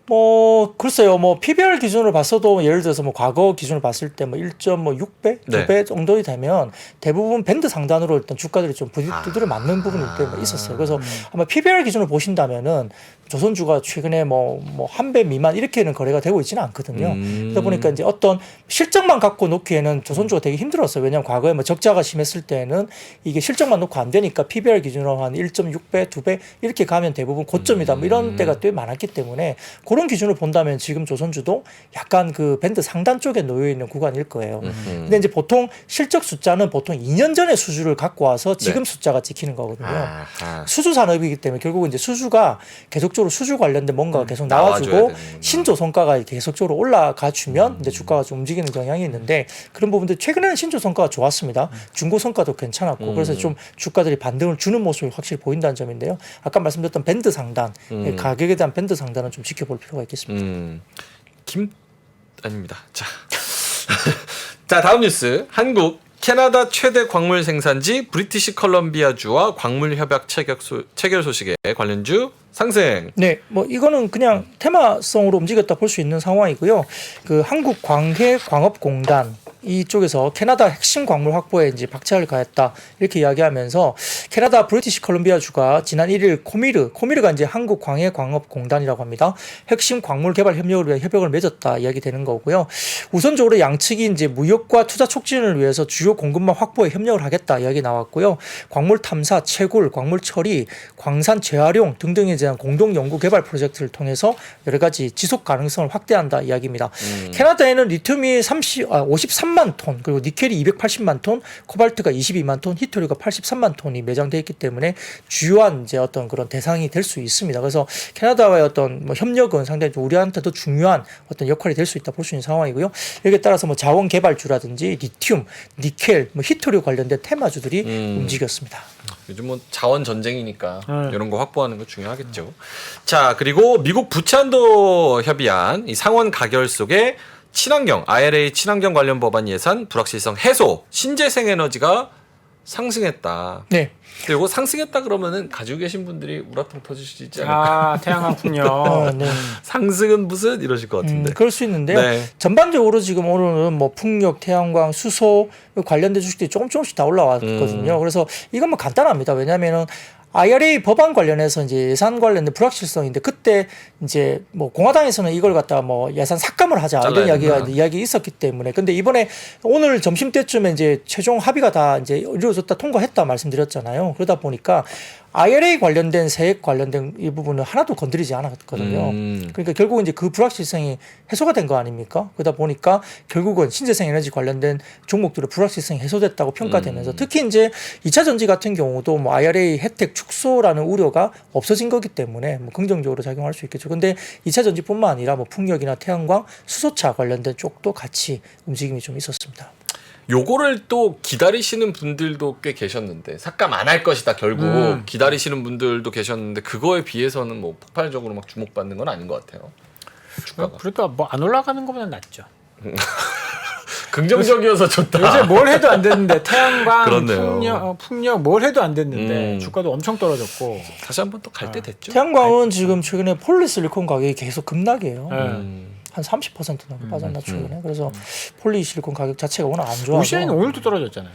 뭐 글쎄요, 뭐 PBR 기준으로 봤어도 예를 들어서 뭐 과거 기준으로 봤을 때 뭐 1.6배,
네.
2배 정도 되면 대부분 밴드 상단으로 일단 주가들이 좀 두드려 맞는 부분이 때문에 있었어요. 그래서 아마 PBR 기준으로 보신다면은 조선주가 최근에 뭐 한 배 미만 이렇게는 거래가 되고 있지는 않거든요. 그러다 보니까 이제 어떤 실적만 갖고 놓기에는 조선주가 되게 힘들었어요. 왜냐하면 과거에 뭐 적자가 심했을 때는 이게 실적만 놓고 안 되니까 PBR 기준으로 한 1.6배, 2배 이렇게 가면 대부분 고점이다. 뭐 이런 때가 꽤 많았기 때문에 그런 기준으로 본다면 지금 조선주도 약간 그 밴드 상단 쪽에 놓여 있는 구간일 거예요. 근데 이제 보통 실적 숫자는 보통 2년 전에 수주를 갖고 와서 지금
네.
숫자가 찍히는 거거든요.
아하.
수주 산업이기 때문에 결국은 이제 수주가 계속적으로 수주 관련된 뭔가가 계속
나와줘야
나와주고
되는구나.
신조성과가 계속적으로 올라가 주면 이제 주가가 좀 움직이는 경향이 있는데 그런 부분들 최근에는 신조성과가 좋았습니다. 중고성과도 괜찮았고 그래서 좀 주가들이 반등을 주는 모습이 확실히 보인다는 점인데요. 아까 말씀드렸던 밴드 상단 가격에 대한 밴드 상단은 좀 지켜볼 필요가 있겠습니다.
아닙니다. 자, 자 다음 뉴스. 한국 캐나다 최대 광물 생산지 브리티시 컬럼비아주와 광물 협약 체결 소식에 관련주 상승.
네, 뭐 이거는 그냥 테마성으로 움직였다 볼 수 있는 상황이고요. 그 한국광해광업공단 이쪽에서 캐나다 핵심 광물 확보에 이제 박차를 가했다 이렇게 이야기하면서 캐나다 브리티시 컬럼비아주가 지난 1일 코미르가 이제 한국광해광업공단이라고 합니다. 핵심 광물 개발 협력을 위해 협약을 맺었다 이야기되는 거고요. 우선적으로 양측이 이제 무역과 투자 촉진을 위해서 주요 공급망 확보에 협력을 하겠다 이야기 나왔고요. 광물 탐사, 채굴, 광물 처리, 광산 재활용 등등에 대한 공동 연구 개발 프로젝트를 통해서 여러 가지 지속 가능성을 확대한다 이야기입니다. 캐나다에는 리튬이 53만 톤, 그리고 니켈이 280만 톤, 코발트가 22만 톤, 히토리가 83만 톤이 매장되어 있기 때문에 주요한 이제 어떤 그런 대상이 될 수 있습니다. 그래서 캐나다와의 어떤 뭐 협력은 상당히 우리한테도 중요한 어떤 역할이 될 수 있다 볼 수 있는 상황이고요. 여기에 따라서 뭐 자원 개발주라든지 리튬, 니켈, 뭐 히토리 관련된 테마주들이 움직였습니다.
요즘 뭐 자원 전쟁이니까 이런 거 확보하는 거 중요하겠죠. 자, 그리고 미국 부채한도 협의안 이 상원 가결 속에 친환경 IRA 친환경 관련 법안 예산 불확실성 해소 신재생 에너지가 상승했다.
네.
근데 이거 상승했다 그러면은 가지고 계신 분들이 우라통 터지시지 않을까?
아 태양광풍요.
네.
상승은 무슨 이러실 것 같은데.
그럴 수 있는데요.
네.
전반적으로 지금 오늘은 뭐 풍력, 태양광, 수소 관련된 주식들이 조금씩 다 올라왔거든요. 그래서 이건 뭐 간단합니다. 왜냐하면은 IRA 법안 관련해서 이제 예산 관련된 불확실성인데 그때 이제 뭐 공화당에서는 이걸 갖다가 뭐 예산 삭감을 하자 이런 이야기 있었기 때문에 근데 이번에 오늘 점심 때쯤에 이제 최종 합의가 다 이제 이루어졌다 통과했다 말씀드렸잖아요. 그러다 보니까 IRA 관련된 세액 관련된 이 부분은 하나도 건드리지 않았거든요. 그러니까 결국 이제 그 불확실성이 해소가 된 거 아닙니까? 그러다 보니까 결국은 신재생 에너지 관련된 종목들의 불확실성이 해소됐다고 평가되면서 특히 이제 2차 전지 같은 경우도 뭐 IRA 혜택 축소라는 우려가 없어진 거기 때문에 뭐 긍정적으로 작용할 수 있겠죠. 근데 2차 전지뿐만 아니라 뭐 풍력이나 태양광, 수소차 관련된 쪽도 같이 움직임이 좀 있었습니다.
요거를 또 기다리시는 분들도 꽤 계셨는데 삭감 안 할 것이다 결국 기다리시는 분들도 계셨는데 그거에 비해서는 뭐 폭발적으로 막 주목받는 건 아닌 것 같아요. 주가가.
그래도 뭐 안 올라가는 것보다 낫죠.
긍정적이어서 좋다.
요새 뭘 해도 안 됐는데 태양광,
그렇네요.
풍력 뭘 해도 안 됐는데 주가도 엄청 떨어졌고
다시 한번 또 갈 때 됐죠.
태양광은 지금 최근에 폴리실리콘 가격이 계속 급락이에요.
네.
한 30% 넘게 빠졌나 최근에. 그래서 폴리실리콘 가격 자체가 워낙 안 좋아서
오시아는 오늘도 떨어졌잖아요.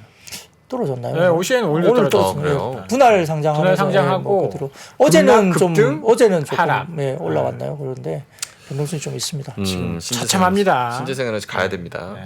떨어졌나요?
네, 오시아는 오늘도
오늘
떨어졌어요.
그래요?
분할 상장하면서
분할 상장하고
뭐 그대로. 어제는
급등,
좀 어제는 조금
하락.
올라왔나요? 그런데 변동성이 좀 있습니다. 지금
처참합니다.
신재생 에너지 가야 됩니다.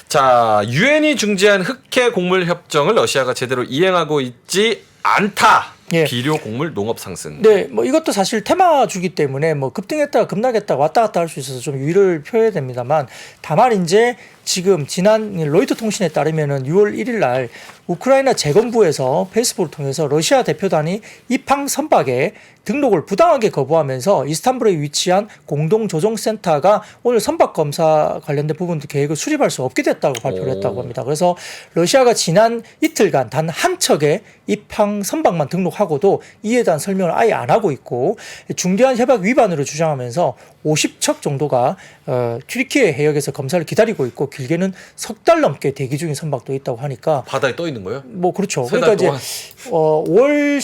자, 유엔이 중재한 흑해 곡물 협정을 러시아가 제대로 이행하고 있지 않다.
예.
비료 곡물 농업 상승.
네, 뭐 이것도 사실 테마주기 때문에 뭐 급등했다가 급락했다가 왔다 갔다 할 수 있어서 좀 유의를 표해야 됩니다만 다만 이제 지금 지난 로이터 통신에 따르면은 6월 1일 날 우크라이나 재건부에서 페이스북을 통해서 러시아 대표단이 이팡 선박에 등록을 부당하게 거부하면서 이스탄불에 위치한 공동조정센터가 오늘 선박 검사 관련된 부분도 계획을 수립할 수 없게 됐다고 발표를 했다고 합니다. 그래서 러시아가 지난 이틀간 단 한 척의 이팡 선박만 등록하고도 이에 대한 설명을 아예 안 하고 있고 중대한 협약 위반으로 주장하면서 50척 정도가 튀르키예 해역에서 검사를 기다리고 있고 길게는 석 달 넘게 대기 중인 선박도 있다고 하니까
바다에 떠 있는 거예요?
뭐 그렇죠.
세
그러니까
달 동안?
이제 5월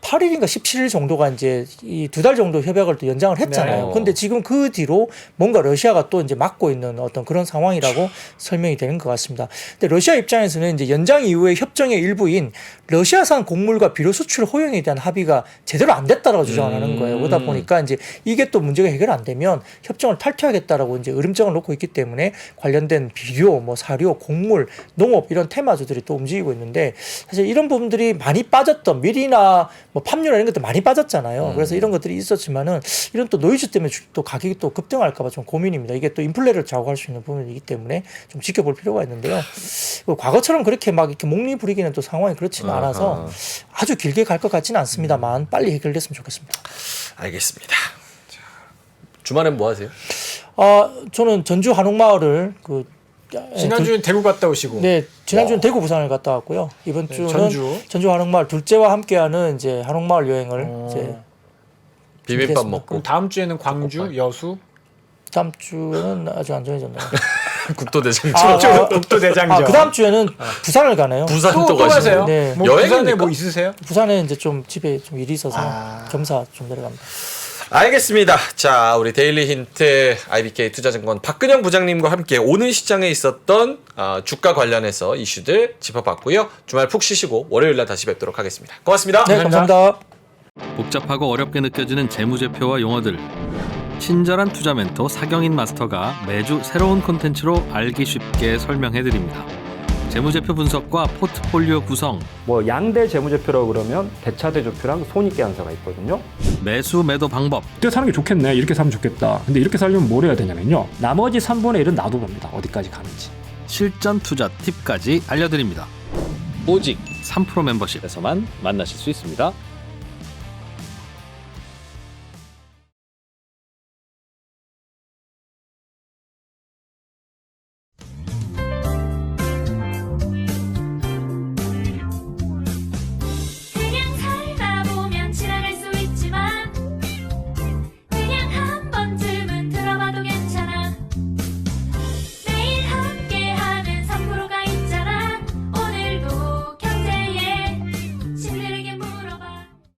18일인가 17일 정도가 이제 이 2달 정도 협약을 또 연장을 했잖아요.
네.
근데 지금 그 뒤로 뭔가 러시아가 또 이제 막고 있는 어떤 그런 상황이라고 설명이 되는 것 같습니다. 근데 러시아 입장에서는 이제 연장 이후에 협정의 일부인 러시아산 곡물과 비료 수출 허용에 대한 합의가 제대로 안 됐다라고 주장을 하는 거예요. 그러다 보니까 이제 이게 또 문제가 해결 안 되면 협정을 탈퇴하겠다라고 이제 으름장을 놓고 있기 때문에 관련된 비료, 뭐 사료, 곡물, 농업 이런 테마주들이 또 움직이고 있는데 사실 이런 부분들이 많이 빠졌던 밀이나 뭐 팜유나 이런 것들 많이 빠졌잖아요. 그래서 이런 것들이 있었지만은 이런 또 노이즈 때문에 또 가격이 또 급등할까봐 좀 고민입니다. 이게 또 인플레를 좌우할 수 있는 부분이기 때문에 좀 지켜볼 필요가 있는데요. 과거처럼 그렇게 막 이렇게 목리 부리기는 또 상황이 그렇지는 않아서 아주 길게 갈 것 같지는 않습니다만 빨리 해결됐으면 좋겠습니다.
알겠습니다. 자, 주말엔 뭐 하세요?
저는 전주 한옥마을을
지난주엔 대구 갔다 오시고.
네, 지난주는 대구 부산을 갔다 왔고요. 이번 주는 전주 한옥마을 둘째와 함께하는 이제 한옥마을 여행을 이제
비빔밥 먹고.
그럼 다음 주에는 광주, 여수,
다음 주에는 아직 안 정해졌나요?
국도대장정.
국도대장정.
그 다음 주에는 부산을 가네요.
부산
또
또 가시고.
가세요?
네.
뭐
여행입니까?
부산에 뭐 있으세요?
부산에 이제 좀 집에 좀 일이 있어서 겸사 좀 내려갑니다.
알겠습니다. 자, 우리 데일리 힌트 IBK 투자증권 박근영 부장님과 함께 오늘 시장에 있었던 주가 관련해서 이슈들 짚어봤고요. 주말 푹 쉬시고 월요일날 다시 뵙도록 하겠습니다. 고맙습니다.
네, 감사합니다.
복잡하고 어렵게 느껴지는 재무제표와 용어들 친절한 투자 멘토 사경인 마스터가 매주 새로운 콘텐츠로 알기 쉽게 설명해드립니다. 재무제표 분석과 포트폴리오 구성,
뭐 양대 재무제표라고 그러면 대차대조표랑 손익계산서가 있거든요.
매수 매도 방법,
이때 사는 게 좋겠네, 이렇게 사면 좋겠다. 근데 이렇게 살려면 뭘 해야 되냐면요, 나머지 3분의 1은 놔둬봅니다. 어디까지 가는지.
실전 투자 팁까지 알려드립니다. 오직 3프로 멤버십에서만 만나실 수 있습니다.